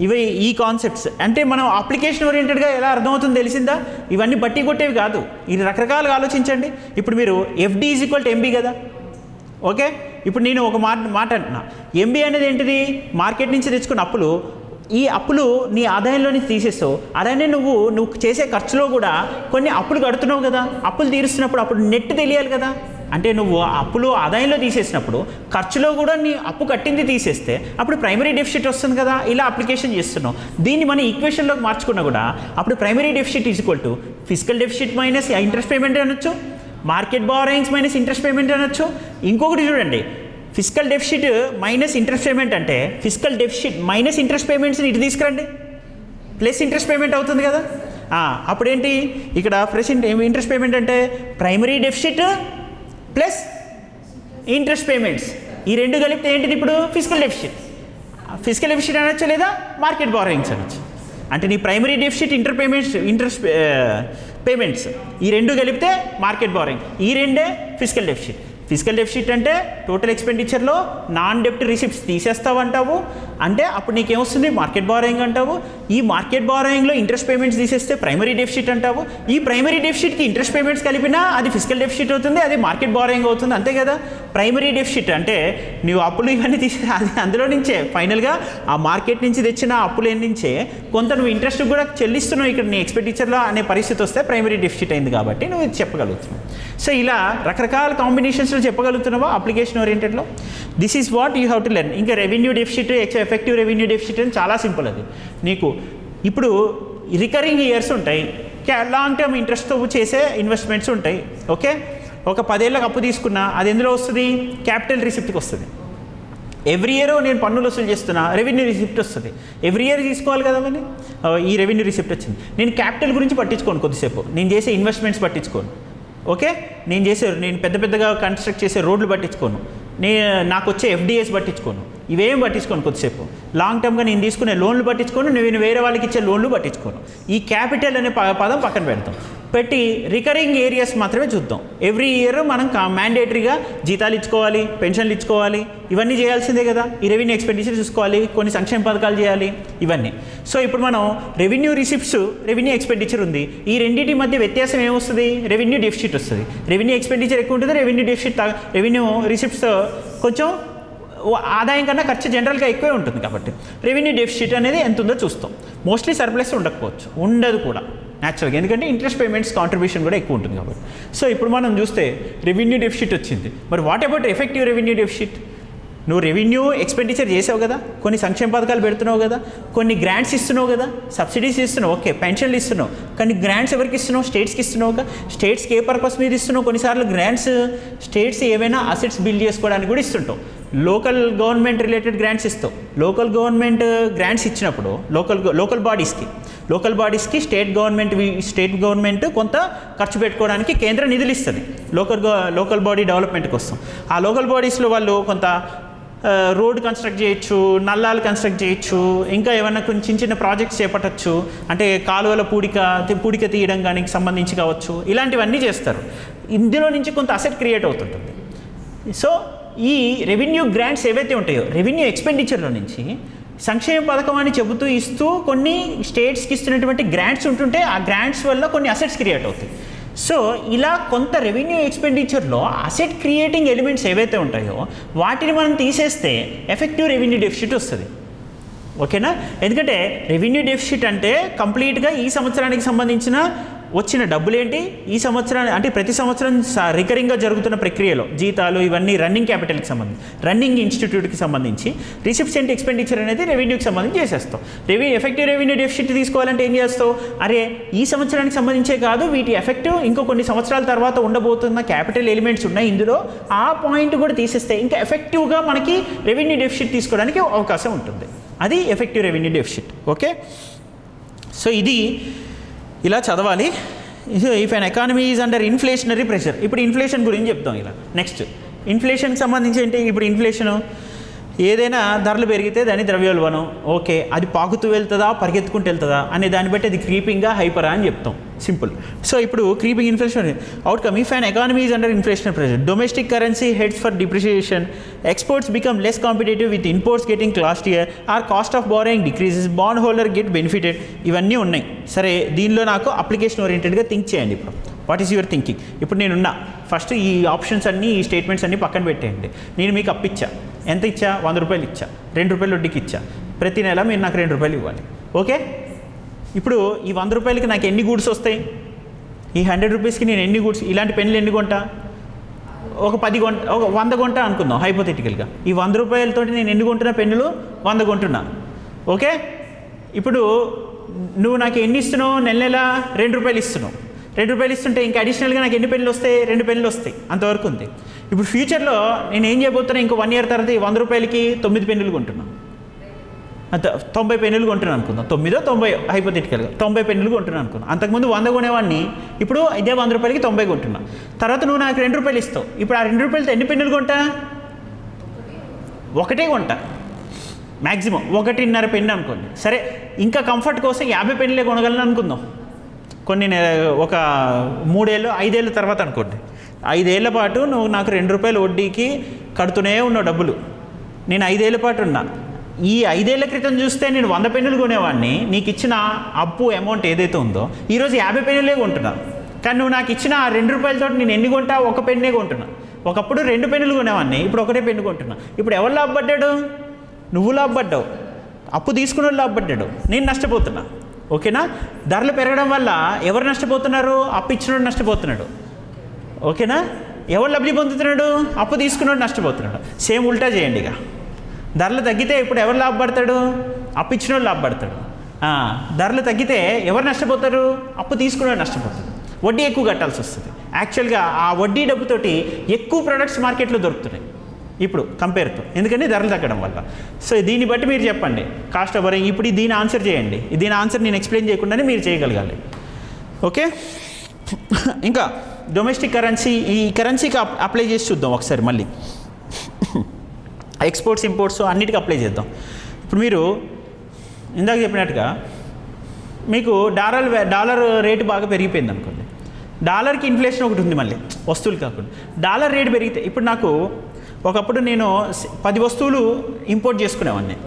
ఇవి ఈ కాన్సెప్ట్స్ అంటే మనం అప్లికేషన్ ఓరియంటెడ్గా ఎలా అర్థమవుతుందో తెలిసిందా, ఇవన్నీ బట్టి కొట్టేవి కాదు, ఇది రకరకాలుగా ఆలోచించండి. ఇప్పుడు మీరు FD is equal to MB కదా. ఓకే, ఇప్పుడు నేను ఒక మాట అంటున్నా, ఎంబీ అనేది ఏంటిది, మార్కెట్ నుంచి తెచ్చుకున్న అప్పులు. ఈ అప్పులు నీ ఆదాయంలో నుంచి తీసేస్తావు, అలానే నువ్వు చేసే ఖర్చులో కూడా కొన్ని అప్పులు కడుతున్నావు కదా, అప్పులు తీరుస్తున్నప్పుడు అప్పుడు నెట్ తెలియాలి కదా. అంటే నువ్వు అప్పులు ఆదాయంలో తీసేసినప్పుడు ఖర్చులో కూడా నీ అప్పు కట్టింది తీసేస్తే అప్పుడు ప్రైమరీ డెఫిసిట్ వస్తుంది కదా. ఇలా అప్లికేషన్ చేస్తున్నావు. దీన్ని మన ఈక్వేషన్లోకి మార్చుకున్నా కూడా అప్పుడు primary deficit is equal to physical deficit minus interest payment అనొచ్చు, market borrowings minus interest payment అనొచ్చు. ఇంకొకటి చూడండి, physical deficit minus interest payment అంటే ఫిజికల్ డెఫిసిట్ మైనస్ ఇంట్రెస్ట్ పేమెంట్స్ని ఇటు తీసుకురండి, ప్లస్ ఇంట్రెస్ట్ పేమెంట్ అవుతుంది కదా. అప్పుడేంటి ఇక్కడ ఫ్రెష్ ఇంట్రెస్ట్ పేమెంట్ అంటే primary deficit plus interest payments, ఈ రెండు కలిపితే ఏంటిది ఇప్పుడు ఫిజికల్ డెఫిసిట్. ఫిజికల్ డెఫిసిట్ అనొచ్చు లేదా మార్కెట్ బారోయింగ్స్ అనొచ్చు. అంటే నీ ప్రైమరీ డెఫిసిట్ ఇంట్రెస్ట్ పేమెంట్స్ ఈ రెండు కలిపితే మార్కెట్ బారోయింగ్, ఈ రెండే ఫిజికల్ డెఫిసిట్. ఫిజికల్ డెఫిసిట్ అంటే టోటల్ ఎక్స్పెండిచర్లో నాన్ డెప్ట్ రిసిప్ట్స్ తీసేస్తావు అంటావు, అంటే అప్పుడు నీకేమొస్తుంది మార్కెట్ బారోయింగ్ అంటావు. ఈ మార్కెట్ బారోయింగ్లో ఇంట్రెస్ట్ పేమెంట్స్ తీసేస్తే ప్రైమరీ డెఫిసిట్ అంటావు. ఈ ప్రైమరీ డెఫిసిట్కి ఇంట్రెస్ట్ పేమెంట్స్ కలిపినా అది ఫిజికల్ డెఫిసిట్ అవుతుంది, అది మార్కెట్ బారోయింగ్ అవుతుంది, అంతే కదా. ప్రైమరీ డెఫిసిట్ అంటే నువ్వు అప్పులు ఇవన్నీ తీసే అది అందులో నుంచే ఫైనల్గా ఆ మార్కెట్ నుంచి తెచ్చిన అప్పులు నుంచే కొంత నువ్వు ఇంట్రెస్ట్ కూడా చెల్లిస్తున్నావు ఇక్కడ నీ ఎక్స్పెండిచర్లో అనే పరిస్థితి వస్తే ప్రైమరీ డెఫిసిట్ అయింది కాబట్టి నువ్వు ఇది చెప్పగలుగుతున్నావు. సో ఇలా రకరకాల కాంబినేషన్స్లో చెప్పగలుగుతున్నావా అప్లికేషన్ ఓరియంటెడ్లో. This is what you have to learn. ఇంకా revenue deficit, effective revenue deficit అని చాలా సింపుల్. అది నీకు ఇప్పుడు రికరింగ్ ఇయర్స్ ఉంటాయి, లాంగ్ టర్మ్ ఇంట్రెస్ట్తో చేసే ఇన్వెస్ట్మెంట్స్ ఉంటాయి. ఓకే, ఒక 10 ఏళ్ళకి అప్పు తీసుకున్నా అది ఎందులో వస్తుంది, క్యాపిటల్ రిసిప్ట్కి వస్తుంది. ఎవ్రీ ఇయర్ నేను పన్నులు వసూలు చేస్తున్నా, రెవెన్యూ రిసిప్ట్ వస్తుంది. ఎవ్రీ ఇయర్ తీసుకోవాలి కదా మరి, ఈ రెవెన్యూ రిసిప్ట్ వచ్చింది. నేను క్యాపిటల్ గురించి పట్టించుకోను, కొద్దిసేపు నేను చేసే ఇన్వెస్ట్మెంట్స్ పట్టించుకోను. ఓకే, నేను పెద్దగా కన్స్ట్రక్ట్ చేసే రోడ్లు పట్టించుకోను, నాకు వచ్చే ఎఫ్డిఎస్ పట్టించుకోను, ఇవేం పట్టించుకోను. కొద్దిసేపు లాంగ్ టర్మ్గా నేను తీసుకునే లోన్లు పట్టించుకోను, నేను వేరే వాళ్ళకి ఇచ్చే లోన్లు పట్టించుకోను. ఈ క్యాపిటల్ అనే పదం పక్కన పెడతాం. పెట్టి రికరింగ్ ఏరియాస్ మాత్రమే చూద్దాం. ఎవ్రీ ఇయర్ మనం మ్యాండేటరీగా జీతాలు ఇచ్చుకోవాలి, పెన్షన్లు ఇచ్చుకోవాలి, ఇవన్నీ చేయాల్సిందే కదా. ఈ రెవెన్యూ ఎక్స్పెండిచర్ చూసుకోవాలి, కొన్ని సంక్షేమ పథకాలు చేయాలి, ఇవన్నీ. సో ఇప్పుడు మనం రెవెన్యూ రిసిప్ట్స్, రెవెన్యూ ఎక్స్పెండిచర్ ఉంది. ఈ రెండింటి మధ్య వ్యత్యాసం ఏమొస్తుంది? రెవెన్యూ డెఫిసిట్ వస్తుంది. రెవెన్యూ ఎక్స్పెండిచర్ ఎక్కువ ఉంటుంది, రెవెన్యూ డెఫిసిట్ రెవెన్యూ రిసిప్ట్స్ కొంచెం ఆదాయం కన్నా ఖర్చు జనరల్గా ఎక్కువే ఉంటుంది. కాబట్టి రెవెన్యూ డెఫిసిట్ అనేది ఎంత ఉందో చూస్తాం. మోస్ట్లీ సర్ప్లస్ ఉండకపోవచ్చు, ఉండదు కూడా న్యాచురల్గా, ఎందుకంటే ఇంట్రెస్ట్ పేమెంట్స్ కాంట్రిబ్యూషన్ కూడా ఎక్కువ ఉంటుంది కాబట్టి. సో ఇప్పుడు మనం చూస్తే రెవెన్యూ డెఫిసిట్ వచ్చింది. మరి what about effective revenue deficit? నువ్వు రెవెన్యూ ఎక్స్పెండిచర్ చేసావు కదా, కొన్ని సంక్షేమ పథకాలు పెడుతున్నావు కదా, కొన్ని గ్రాంట్స్ ఇస్తున్నావు కదా, సబ్సిడీస్ ఇస్తున్నావు, ఓకే, పెన్షన్లు ఇస్తున్నావు, కానీ గ్రాంట్స్ ఎవరికి ఇస్తున్నావు? స్టేట్స్కి ఇస్తున్నావు కదా. స్టేట్స్కి ఏ పర్పస్ మీద ఇస్తున్నావు? కొన్నిసార్లు గ్రాంట్స్ స్టేట్స్ ఏవైనా అసెట్స్ బిల్డ్ చేసుకోవడానికి కూడా ఇస్తుంటావు. లోకల్ గవర్నమెంట్ రిలేటెడ్ గ్రాంట్స్ ఇస్తావు. లోకల్ గవర్నమెంట్ గ్రాంట్స్ ఇచ్చినప్పుడు లోకల్ బాడీస్కి స్టేట్ గవర్నమెంట్ కొంత ఖర్చు పెట్టుకోవడానికి కేంద్ర నిధులు ఇస్తుంది లోకల్ బాడీ డెవలప్మెంట్ కోసం. ఆ లోకల్ బాడీస్లో వాళ్ళు కొంత రోడ్ కన్స్ట్రక్ట్ చేయొచ్చు, నల్లాలు కన్స్ట్రక్ట్ చేయొచ్చు, ఇంకా ఏమైనా కొంచెం చిన్న ప్రాజెక్ట్స్ చేపట్టచ్చు, అంటే కాలువల పూడిక తీయడం కానీ సంబంధించి కావచ్చు, ఇలాంటివన్నీ చేస్తారు. ఇందులో నుంచి కొంత అసెట్ క్రియేట్ అవుతుంటుంది. సో ఈ రెవెన్యూ గ్రాంట్స్ ఏవైతే ఉంటాయో రెవెన్యూ ఎక్స్పెండిచర్లో నుంచి సంక్షేమ పథకం అని చెబుతూ ఇస్తూ కొన్ని స్టేట్స్కి ఇస్తున్నటువంటి గ్రాంట్స్ ఉంటుంటే ఆ గ్రాంట్స్ వల్ల కొన్ని అసెట్స్ క్రియేట్ అవుతాయి. సో ఇలా కొంత రెవెన్యూ ఎక్స్పెండిచర్లో అసెట్ క్రియేటింగ్ ఎలిమెంట్స్ ఏవైతే ఉంటాయో వాటిని మనం తీసేస్తే ఎఫెక్టివ్ రెవెన్యూ డెఫిసిట్ వస్తుంది. ఓకేనా? ఎందుకంటే రెవెన్యూ డెఫిసిట్ అంటే కంప్లీట్గా ఈ సంవత్సరానికి సంబంధించిన వచ్చిన డబ్బులేంటి, ఈ సంవత్సరాన్ని అంటే ప్రతి సంవత్సరం రికరింగ్గా జరుగుతున్న ప్రక్రియలో జీతాలు ఇవన్నీ రన్నింగ్ క్యాపిటల్కి సంబంధించి, రన్నింగ్ ఇన్స్టిట్యూట్కి సంబంధించి రిసిప్ట్స్ అండ్ ఎక్స్పెండిచర్ అనేది రెవెన్యూకి సంబంధించి చేసేస్తాం. ఎఫెక్టివ్ రెవెన్యూ డెఫిసిట్ తీసుకోవాలంటే ఏం చేస్తావు? అరే ఈ సంవత్సరానికి సంబంధించే కాదు, వీటి ఎఫెక్టివ్ ఇంకో కొన్ని సంవత్సరాల తర్వాత ఉండబోతున్న క్యాపిటల్ ఎలిమెంట్స్ ఉన్నాయి ఇందులో, ఆ పాయింట్ కూడా తీసేస్తే ఇంకా ఎఫెక్టివ్గా మనకి రెవెన్యూ డెఫిసిట్ తీసుకోవడానికి అవకాశం ఉంటుంది. అది effective revenue deficit. Okay, so ఇది ఇలా చదవాలి. If an economy is under inflationary pressure. ఇప్పుడు ఇన్ఫ్లేషన్ గురించి చెప్తాం. ఇలా నెక్స్ట్ ఇన్ఫ్లేషన్కి సంబంధించి ఏంటి? ఇప్పుడు ఇన్ఫ్లేషను ఏదైనా ధరలు పెరిగితే దాని ద్రవ్యోల్బణం, ఓకే, అది పాకుతూ వెళ్తుందా పరిగెత్తుకుంటూ వెళ్తుందా అనే దాన్ని బట్టి అది క్రీపింగా హైపరా అని చెప్తాం. సింపుల్. సో ఇప్పుడు creeping inflation outcome if an economy is under inflationary pressure, domestic currency heads for depreciation, exports become less competitive with imports getting last year, or cost of borrowing decreases, bond holder get benefited. ఇవన్నీ ఉన్నాయి. సరే, దీనిలో నాకు అప్లికేషన్ ఓరియంటెడ్గా థింక్ చేయండి. ఇప్పుడు వాట్ ఈస్ యువర్ థింకింగ్? ఇప్పుడు నేనున్నా ఫస్ట్ ఈ ఆప్షన్స్ అన్నీ, ఈ స్టేట్మెంట్స్ అన్నీ పక్కన పెట్టేయండి. నేను మీకు అప్పిచ్చా, ఎంత ఇచ్చా? 100 రూపాయలు ఇచ్చా, 2 రూపాయలు వడ్డీకి ఇచ్చా. ప్రతి నెల మీరు నాకు 2 రూపాయలు ఇవ్వాలి. ఓకే, ఇప్పుడు ఈ 100 రూపాయలకి నాకు ఎన్ని గూడ్స్ వస్తాయి? ఈ 100 రూపీస్కి నేను ఎన్ని గూడ్స్, ఇలాంటి పెన్నులు ఎన్ని కొంటా? ఒక 100 కొంటా అనుకుందాం హైపోథెటికల్గా. ఈ 100 రూపాయలతోటి నేను ఎన్ని కొంటున్నా? పెన్నులు 100 కొంటున్నా. ఓకే, ఇప్పుడు నువ్వు నాకు ఎన్ని ఇస్తున్నావు? నెల 2 రూపాయలు ఇస్తున్నావు. 2 రూపాయలు ఇస్తుంటే ఇంకా అడిషనల్గా నాకు ఎన్ని పెన్నులు వస్తాయి? 2 పెన్నులు వస్తాయి. అంతవరకు ఉంది. ఇప్పుడు ఫ్యూచర్లో నేను ఏం చేయబోతున్నా? ఇంకో 1 ఇయర్ తర్వాత ఈ 100 రూపాయలకి 9 పెన్నులు కొంటున్నాను. అంత 90 పెన్నులు కొంటున్నాను అనుకుందాం. 90 హైపోథెటికల్గా 90 పెన్నులు కొంటున్నాను అనుకుందాం. అంతకుముందు 100 కొనేవాడిని, ఇప్పుడు ఇదే 100 రూపాయలకి 90 కొంటున్నా. తర్వాత నువ్వు నాకు 2 రూపాయలు ఇస్తావు. ఇప్పుడు ఆ 2 రూపాయలతో ఎన్ని పెన్నులు కొంటా? ఒకటే కొంటా, మ్యాక్సిమం 1.5 పెన్ను అనుకోండి. సరే, ఇంకా కంఫర్ట్ కోసం 50 పెన్నులే కొనగలను అనుకుందాం. కొన్ని ఒక 3 ఏళ్ళు 5 ఏళ్ళ తర్వాత అనుకోండి. 5 ఏళ్ల పాటు నువ్వు నాకు 2 రూపాయలు వడ్డీకి కడుతూనే ఉన్నావు డబ్బులు. నేను 5 ఏళ్ల పాటు ఉన్నా. ఈ 5 ఏళ్ల క్రితం చూస్తే నేను 100 పెన్నులు కొనేవాడిని. నీకు ఇచ్చిన అప్పు అమౌంట్ ఏదైతే ఉందో ఈరోజు 50 పెన్నులే కొంటున్నా. కానీ నువ్వు నాకు ఇచ్చిన ఆ 2 రూపాయలతో నేను ఎన్ని కొంటా? 1 పెన్నే కొంటున్నా. ఒకప్పుడు 2 పెన్నులు కొనేవాడిని, ఇప్పుడు 1 పెన్ను కొంటున్నా. ఇప్పుడు ఎవరు లాభపడ్డాడు? నువ్వు లాభపడ్డావు, అప్పు తీసుకున్న లాభపడ్డాడు, నేను నష్టపోతున్నా. ఓకేనా? ధరలు పెరగడం వల్ల ఎవరు నష్టపోతున్నారు? అప్పు ఇచ్చినోడు నష్టపోతున్నాడు. ఓకేనా? ఎవరు లబ్ధి పొందుతున్నాడు? అప్పు తీసుకున్నాడు నష్టపోతున్నాడు. సేమ్ ఉల్టా చేయండి. ఇక ధరలు తగ్గితే ఇప్పుడు ఎవరు లాభపడతాడు? అప్పు ఇచ్చినోడు లాభపడతాడు. ధరలు తగ్గితే ఎవరు నష్టపోతారు? అప్పు తీసుకున్నాడు నష్టపోతాడు. వడ్డీ ఎక్కువ కట్టాల్సి వస్తుంది. యాక్చువల్గా ఆ వడ్డీ డబ్బుతోటి ఎక్కువ ప్రొడక్ట్స్ మార్కెట్లో దొరుకుతున్నాయి ఇప్పుడు కంపేర్తో, ఎందుకంటే ధరలు తగ్గడం వల్ల. సో దీన్ని బట్టి మీరు చెప్పండి కాస్ట్ ఆఫ్ బారోయింగ్. ఇప్పుడు దీని ఆన్సర్ చేయండి. దీని ఆన్సర్ నేను ఎక్స్ప్లెయిన్ చేయకుండానే మీరు చేయగలగాలి. ఓకే, ఇంకా డొమెస్టిక్ కరెన్సీ, ఈ కరెన్సీకి అప్లై చేసి చూద్దాం ఒకసారి. మళ్ళీ ఎక్స్పోర్ట్స్ ఇంపోర్ట్స్ అన్నిటికీ అప్లై చేద్దాం. ఇప్పుడు మీరు ఇందాక చెప్పినట్టుగా మీకు డాలర్ రేటు బాగా పెరిగిపోయింది అనుకోండి. డాలర్కి ఇన్ఫ్లేషన్ ఒకటి ఉంది మళ్ళీ, వస్తువులు కాకుండా. డాలర్ రేట్ పెరిగితే ఇప్పుడు నాకు ఒకప్పుడు నేను 10 వస్తువులు ఇంపోర్ట్ చేసుకునేవాడిని.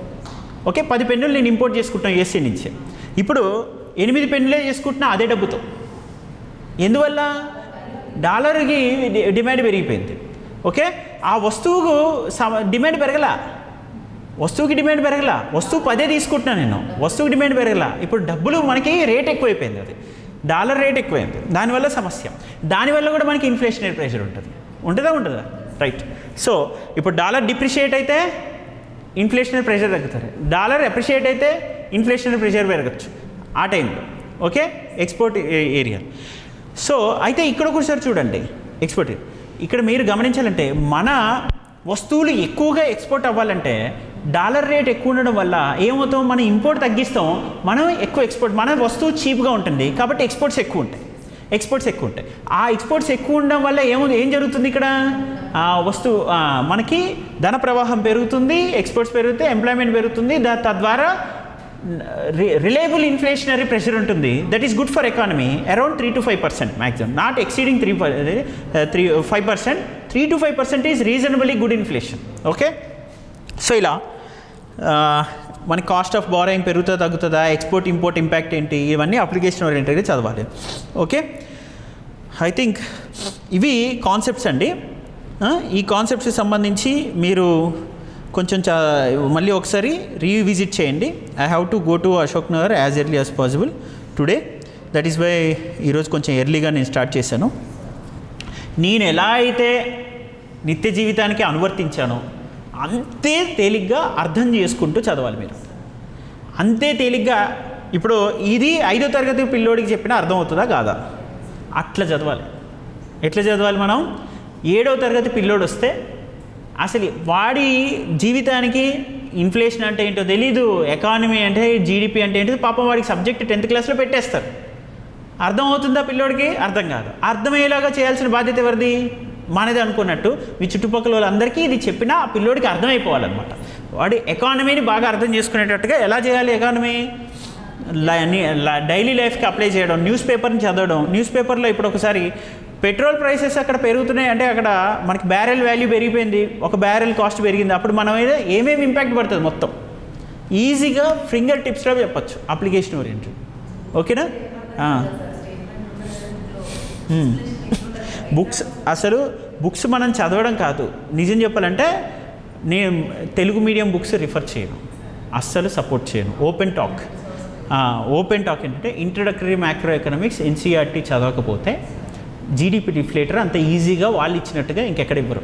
ఓకే, 10 పెన్నులు నేను ఇంపోర్ట్ చేసుకుంటాను యూఎస్ఏ నుంచి. ఇప్పుడు 8 పెన్నులే చేసుకుంటున్నా అదే డబ్బుతో. ఎందువల్ల? డాలర్కి డిమాండ్ పెరిగిపోయింది. ఓకే, ఆ వస్తువుకు డిమాండ్ పెరగల, వస్తువుకి డిమాండ్ పెరగల, వస్తువు 10 తీసుకుంటున్నాను నేను, వస్తువుకి డిమాండ్ పెరగల. ఇప్పుడు డబ్బులు మనకి రేట్ ఎక్కువైపోయింది, అది డాలర్ రేట్ ఎక్కువైంది, దానివల్ల సమస్య. దానివల్ల కూడా మనకి ఇన్ఫ్లేషనరీ ప్రెషర్ ఉంటుంది. ఉంటుందా? రైట్. సో ఇప్పుడు డాలర్ డిప్రిషియేట్ అయితే ఇన్ఫ్లేషనరీ ప్రెషర్ తగ్గుతారు, డాలర్ అప్రిషియేట్ అయితే ఇన్ఫ్లేషనరీ ప్రెషర్ పెరగచ్చు ఆ టైంలో. Okay, export area. సో అయితే ఇక్కడ ఒకసారి చూడండి, ఎక్స్పోర్ట్ ఇక్కడ మీరు గమనించాలంటే మన వస్తువులు ఎక్కువగా ఎక్స్పోర్ట్ అవ్వాలంటే డాలర్ రేట్ ఎక్కువ ఉండడం వల్ల ఏమవుతాం, మనం ఇంపోర్ట్ తగ్గిస్తాం, మనం ఎక్కువ ఎక్స్పోర్ట్, మన వస్తువు చీప్గా ఉంటుంది కాబట్టి ఎక్స్పోర్ట్స్ ఎక్కువ ఉంటాయి. ఆ ఎక్స్పోర్ట్స్ ఎక్కువ ఉండడం వల్ల ఏం జరుగుతుంది ఇక్కడ, వస్తువు మనకి ధన ప్రవాహం పెరుగుతుంది, ఎక్స్పోర్ట్స్ పెరుగుతాయి, ఎంప్లాయ్మెంట్ పెరుగుతుంది, తద్వారా రిలయబుల్ ఇన్ఫ్లేషనరీ ప్రెషర్ ఉంటుంది. That is good for economy. Around 3 to 5% maximum, not exceeding 5%. 3 to 5% is reasonably good inflation. Okay, so ఇలా మన కాస్ట్ ఆఫ్ బారోయింగ్ పెరుగుతుందా తగ్గుతుందా, ఎక్స్పోర్ట్ ఇంపోర్ట్ ఇంపాక్ట్ ఏంటి, ఇవన్నీ అప్లికేషన్ ఓరియంటెడ్గా చదవాలి. ఓకే, ఐ థింక్ ఇవి కాన్సెప్ట్స్ అండి. ఈ కాన్సెప్ట్స్కి సంబంధించి మీరు కొంచెం మళ్ళీ ఒకసారి రీవిజిట్ చేయండి. I have to go to Ashok Nagar as early as possible today. That is why ఈరోజు కొంచెం ఎర్లీగా నేను స్టార్ట్ చేశాను. నేను ఎలా అయితే నిత్య జీవితానికి అనువర్తించానో అంతే తేలిగ్గా అర్థం చేసుకుంటూ చదవాలి మీరు. అంతే తేలిగ్గా ఇప్పుడు ఇది 5వ తరగతి పిల్లోడికి చెప్పినా అర్థమవుతుందా కాదా, అట్లా చదవాలి. ఎట్లా చదవాలి మనం? 7వ తరగతి పిల్లోడు వస్తే అసలు వాడి జీవితానికి ఇన్ఫ్లేషన్ అంటే ఏంటో తెలీదు, ఎకానమీ అంటే జీడిపి అంటే ఏంటో పాపం వాడికి సబ్జెక్ట్ 10th క్లాస్లో పెట్టేస్తారు. అర్థం అవుతుందా పిల్లోడికి? అర్థం కాదు. అర్థమయ్యేలాగా చేయాల్సిన బాధ్యత ఎవరిది? మనది అనుకున్నట్టు మీ చుట్టుపక్కల వాళ్ళందరికీ ఇది చెప్పినా ఆ పిల్లోడికి అర్థమైపోవాలన్నమాట. వాడి ఎకానమీని బాగా అర్థం చేసుకునేటట్టుగా ఎలా చేయాలి ఎకానమీ? డైలీ లైఫ్కి అప్లై చేయడం, న్యూస్ పేపర్ని చదవడం. న్యూస్ పేపర్లో ఇప్పుడు ఒకసారి పెట్రోల్ ప్రైసెస్ అక్కడ పెరుగుతున్నాయి అంటే అక్కడ మనకి బ్యారెల్ వాల్యూ పెరిగిపోయింది, ఒక బ్యారెల్ కాస్ట్ పెరిగింది, అప్పుడు మనం ఏమేమి ఇంపాక్ట్ పడుతుంది మొత్తం ఈజీగా ఫింగర్ టిప్స్లో చెప్పచ్చు అప్లికేషన్ ఓరియంటెడ్. ఓకేనా? బుక్స్ మనం చదవడం కాదు, నిజం చెప్పాలంటే నేను తెలుగు మీడియం బుక్స్ రిఫర్ చేయను, అస్సలు సపోర్ట్ చేయను. ఓపెన్ టాక్ ఏంటంటే ఇంట్రడక్టరీ మ్యాక్రో ఎకనామిక్స్ ఎన్సీఆర్టీ చదవకపోతే జీడిపి డిఫ్లేటర్ అంత ఈజీగా వాళ్ళు ఇచ్చినట్టుగా ఇంకెక్కడ ఇవ్వరు.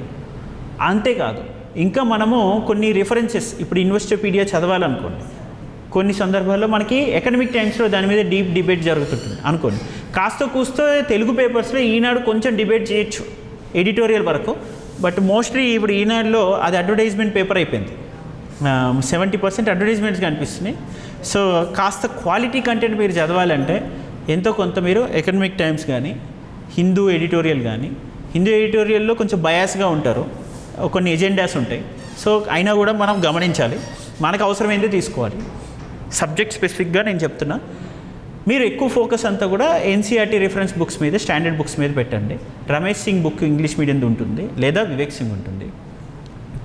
అంతేకాదు ఇంకా మనము కొన్ని రిఫరెన్సెస్, ఇప్పుడు ఇన్వెస్టోపీడియా చదవాలనుకోండి, కొన్ని సందర్భాల్లో మనకి ఎకనమిక్ టైమ్స్లో దాని మీద డీప్ డిబేట్ జరుగుతుంటుంది అనుకోండి. కాస్త కూస్తో తెలుగు పేపర్స్లో ఈనాడు కొంచెం డిబేట్ చేయొచ్చు ఎడిటోరియల్ వరకు, బట్ మోస్ట్లీ ఇప్పుడు ఈనాడులో అది అడ్వర్టైజ్మెంట్ పేపర్ అయిపోయింది. 70% అడ్వర్టైజ్మెంట్స్ కనిపిస్తున్నాయి. సో కాస్త క్వాలిటీ కంటెంట్ మీరు చదవాలంటే ఎంతో కొంత మీరు ఎకనమిక్ టైమ్స్ కానీ హిందూ ఎడిటోరియల్ కానీ, హిందూ ఎడిటోరియల్లో కొంచెం బయాస్గా ఉంటారు, కొన్ని ఎజెండాస్ ఉంటాయి. సో అయినా కూడా మనం గమనించాలి, మనకు అవసరమైందే తీసుకోవాలి. సబ్జెక్ట్ స్పెసిఫిక్గా నేను చెప్తున్నా, మీరు ఎక్కువ ఫోకస్ అంతా కూడా ఎన్సీఆర్టీ రిఫరెన్స్ బుక్స్ మీద, స్టాండర్డ్ బుక్స్ మీద పెట్టండి. రమేష్ సింగ్ బుక్ ఇంగ్లీష్ మీడియంది ఉంటుంది, లేదా వివేక్ సింగ్ ఉంటుంది.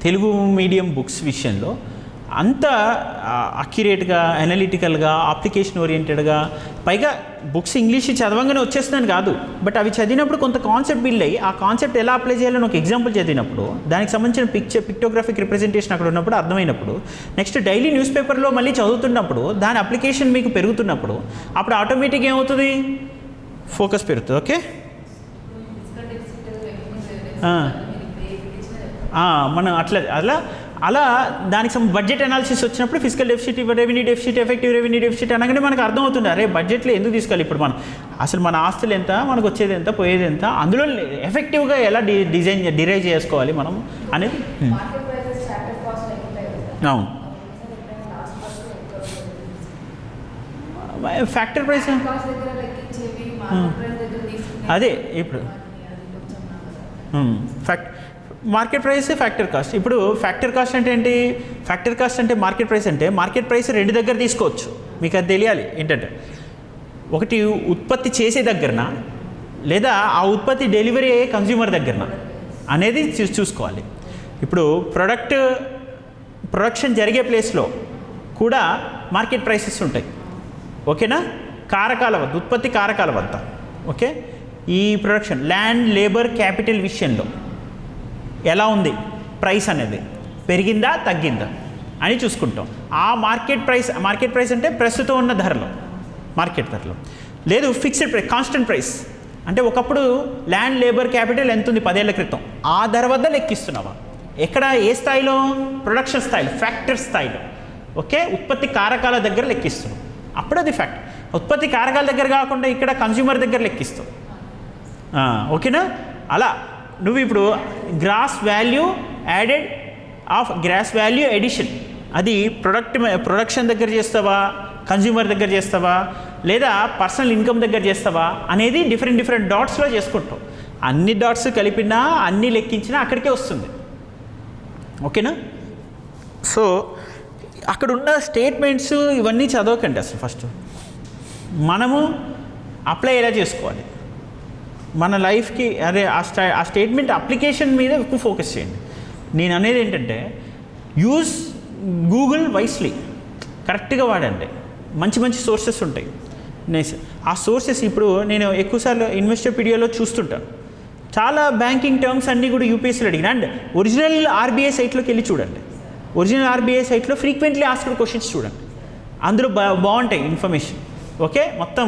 తెలుగు మీడియం బుక్స్ విషయంలో అంత అక్యురేట్గా, అనలిటికల్గా, అప్లికేషన్ ఓరియంటెడ్గా, పైగా బుక్స్ ఇంగ్లీష్ చదవంగానే వచ్చేస్తుందని కాదు, బట్ అవి చదివినప్పుడు కొంత కాన్సెప్ట్ బిల్డ్ అయ్యి ఆ కాన్సెప్ట్ ఎలా అప్లై చేయాలని ఒక ఎగ్జాంపుల్ చదివినప్పుడు, దానికి సంబంధించిన పిక్టోగ్రాఫిక్ రిప్రజెంటేషన్ అక్కడ ఉన్నప్పుడు అర్థమైనప్పుడు, నెక్స్ట్ డైలీ న్యూస్ పేపర్లో మళ్ళీ చదువుతున్నప్పుడు దాని అప్లికేషన్ మీకు పెరుగుతున్నప్పుడు అప్పుడు ఆటోమేటిక్గా ఏమవుతుంది? ఫోకస్ పెరుగుతుంది. ఓకే, మనం అలా దానికి బడ్జెట్ అనాలిసిస్ వచ్చినప్పుడు physical deficit, revenue deficit, effective revenue deficit అనగానే మనకు అర్థమవుతుంది, అరే బడ్జెట్లో ఎందుకు తీసుకోవాలి, ఇప్పుడు మనం అసలు మన ఆస్తులు ఎంత, మనకు వచ్చేది ఎంత, పోయేది ఎంత, అందులో ఎఫెక్టివ్గా ఎలా డిరైవ్ చేసుకోవాలి మనం అనేది. అవును, ఫ్యాక్టర్ ప్రైస్ అదే ఇప్పుడు మార్కెట్ ప్రైస్, ఫ్యాక్టర్ కాస్ట్. ఇప్పుడు ఫ్యాక్టర్ కాస్ట్ అంటే ఏంటి? ఫ్యాక్టర్ కాస్ట్ అంటే మార్కెట్ ప్రైస్ అంటే మార్కెట్ ప్రైస్ 2 దగ్గర తీసుకోవచ్చు. మీకు అది తెలియాలి ఏంటంటే, ఒకటి ఉత్పత్తి చేసే దగ్గరన, లేదా ఆ ఉత్పత్తి డెలివరీ అయ్యే కన్జ్యూమర్ దగ్గరన అనేది చూసుకోవాలి. ఇప్పుడు ప్రొడక్షన్ జరిగే ప్లేస్లో కూడా మార్కెట్ ప్రైసెస్ ఉంటాయి. ఓకేనా? కారకాల వద్ద, ఉత్పత్తి కారకాల వద్ద. ఓకే, ఈ ప్రొడక్షన్ ల్యాండ్, లేబర్, క్యాపిటల్ విషయంలో ఎలా ఉంది ప్రైస్ అనేది, పెరిగిందా తగ్గిందా అని చూసుకుంటాం. ఆ మార్కెట్ ప్రైస్ అంటే ప్రస్తుతం ఉన్న ధరలో, మార్కెట్ ధరలో. లేదు ఫిక్స్డ్ ప్రైస్, కాన్స్టెంట్ ప్రైస్ అంటే ఒకప్పుడు ల్యాండ్, లేబర్, క్యాపిటల్ ఎంత ఉంది 10 ఏళ్ల క్రితం, ఆ ధర వద్ద లెక్కిస్తున్నావా? ఎక్కడ, ఏ స్థాయిలో? ప్రొడక్షన్ స్థాయిలో, ఫ్యాక్టర్ స్థాయిలో. ఓకే, ఉత్పత్తి కారకాల దగ్గర లెక్కిస్తున్నాం, అప్పుడు అది ఫ్యాక్ట్. ఉత్పత్తి కారకాల దగ్గర కాకుండా ఇక్కడ కన్జ్యూమర్ దగ్గర లెక్కిస్తాం. ఓకేనా? అలా నువ్వు ఇప్పుడు gross value added of gross value addition, అది ప్రొడక్షన్ దగ్గర చేస్తావా, కన్జ్యూమర్ దగ్గర చేస్తావా, లేదా పర్సనల్ ఇన్కమ్ దగ్గర చేస్తావా అనేది డిఫరెంట్ డాట్స్లో చేసుకుంటాం. అన్ని డాట్స్ కలిపినా, అన్నీ లెక్కించినా అక్కడికే వస్తుంది. ఓకేనా? సో అక్కడ ఉన్న స్టేట్మెంట్స్ ఇవన్నీ చదవకండి అసలు. ఫస్ట్ మనము అప్లై ఎలా చేసుకోవాలి మన లైఫ్కి, అదే ఆ స్టేట్మెంట్ అప్లికేషన్ మీద ఎక్కువ ఫోకస్ చేయండి. నేను అనేది ఏంటంటే యూజ్ గూగుల్ వైస్లీ, కరెక్ట్గా వాడండి. మంచి సోర్సెస్ ఉంటాయి. ఆ సోర్సెస్ ఇప్పుడు నేను ఎక్కువసార్లు ఇన్వెస్టోపీడియాలో చూస్తుంటాను. చాలా బ్యాంకింగ్ టర్మ్స్ అన్నీ కూడా యూపీఎస్సీలో అడిగిన. అండ్ ఒరిజినల్ ఆర్బీఐ సైట్లోకి వెళ్ళి చూడండి. ఒరిజినల్ ఆర్బీఐ సైట్లో ఫ్రీక్వెంట్లీ ఆస్క్డ్ క్వశ్చన్స్ చూడండి, అందులో బాగుంటాయి ఇన్ఫర్మేషన్. ఓకే, మొత్తం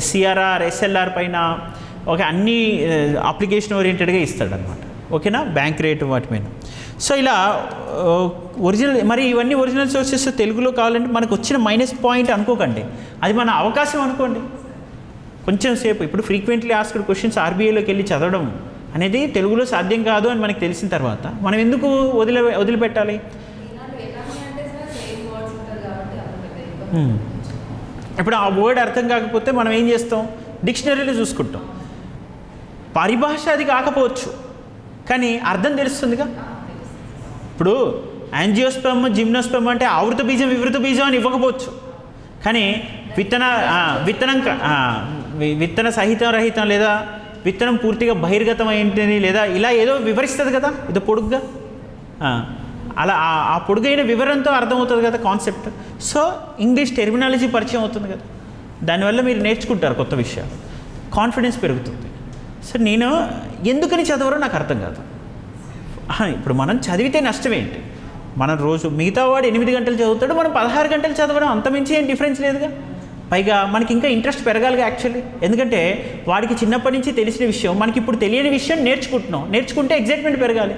సిఆర్ఆర్, ఎస్ఎల్ఆర్ పైన ఓకే అన్నీ అప్లికేషన్ ఓరియంటెడ్గా ఇస్తాడు అనమాట. ఓకేనా? బ్యాంక్ రేటు వాటి పైన. సో ఇలా ఒరిజినల్, మరి ఇవన్నీ ఒరిజినల్ సోర్సెస్ తెలుగులో కావాలంటే మనకు వచ్చిన మైనస్ పాయింట్ అనుకోకండి, అది మన అవకాశం అనుకోండి. కొంచెం సేపు ఇప్పుడు ఫ్రీక్వెంట్లీ ఆస్క్డ్ క్వశ్చన్స్ ఆర్బీఐలోకి వెళ్ళి చదవడం అనేది తెలుగులో సాధ్యం కాదు అని మనకు తెలిసిన తర్వాత మనం ఎందుకు వదిలిపెట్టాలి? ఇప్పుడు ఆ వర్డ్ అర్థం కాకపోతే మనం ఏం చేస్తాం? డిక్షనరీలో చూసుకుంటాం. పరిభాష అది కాకపోవచ్చు, కానీ అర్థం తెలుస్తుందిగా. ఇప్పుడు యాంజియోస్పెర్మ్, జిమ్నోస్పెర్మ్ అంటే ఆవృత బీజం, వివృత బీజం అని ఇవ్వకపోవచ్చు, కానీ విత్తన సహితం రహితం, లేదా విత్తనం పూర్తిగా బహిర్గతం ఏంటిని, లేదా ఇలా ఏదో వివరిస్తుంది కదా, ఏదో పొడుగ్గా. అలా ఆ పొడుగైన వివరంతో అర్థమవుతుంది కదా కాన్సెప్ట్. సో ఇంగ్లీష్ టెర్మినాలజీ పరిచయం అవుతుంది కదా, దానివల్ల మీరు నేర్చుకుంటారు కొత్త విషయాలు, కాన్ఫిడెన్స్ పెరుగుతుంది. సో నేను ఎందుకని చదవరో నాకు అర్థం కాదు. ఇప్పుడు మనం చదివితే నష్టం ఏంటి? మనం రోజు మిగతా వాడు 8 గంటలు చదువుతాడు, మనం 16 గంటలు చదవడం, అంతమించి ఏం డిఫరెన్స్ లేదుగా. పైగా మనకి ఇంకా ఇంట్రెస్ట్ పెరగాలిగా యాక్చువల్లీ, ఎందుకంటే వాడికి చిన్నప్పటి నుంచి తెలిసిన విషయం మనకి ఇప్పుడు తెలియని విషయం నేర్చుకుంటున్నాం. నేర్చుకుంటే ఎగ్జైట్మెంట్ పెరగాలి,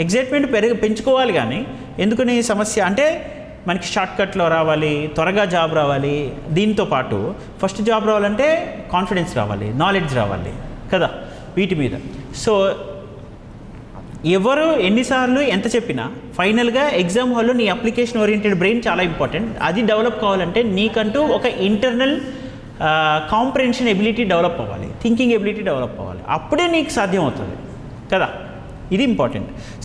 ఎగ్జైట్మెంట్ పెంచుకోవాలి. కానీ ఎందుకని సమస్య అంటే మనకి షార్ట్కట్లో రావాలి, త్వరగా జాబ్ రావాలి. దీంతో పాటు ఫస్ట్ జాబ్ రావాలంటే కాన్ఫిడెన్స్ రావాలి, నాలెడ్జ్ రావాలి కదా వీటి మీద. సో ఎవరు ఎన్నిసార్లు ఎంత చెప్పినా ఫైనల్గా ఎగ్జామ్ హాల్లో నీ అప్లికేషన్ ఓరియంటెడ్ బ్రెయిన్ చాలా ఇంపార్టెంట్. అది డెవలప్ కావాలంటే నీకంటూ ఒక ఇంటర్నల్ కాంప్రిహెన్షన్ ఎబిలిటీ డెవలప్ అవ్వాలి, థింకింగ్ ఎబిలిటీ డెవలప్ అవ్వాలి. అప్పుడే నీకు సాధ్యం అవుతుంది కదా, ఇది ఇంపార్టెంట్.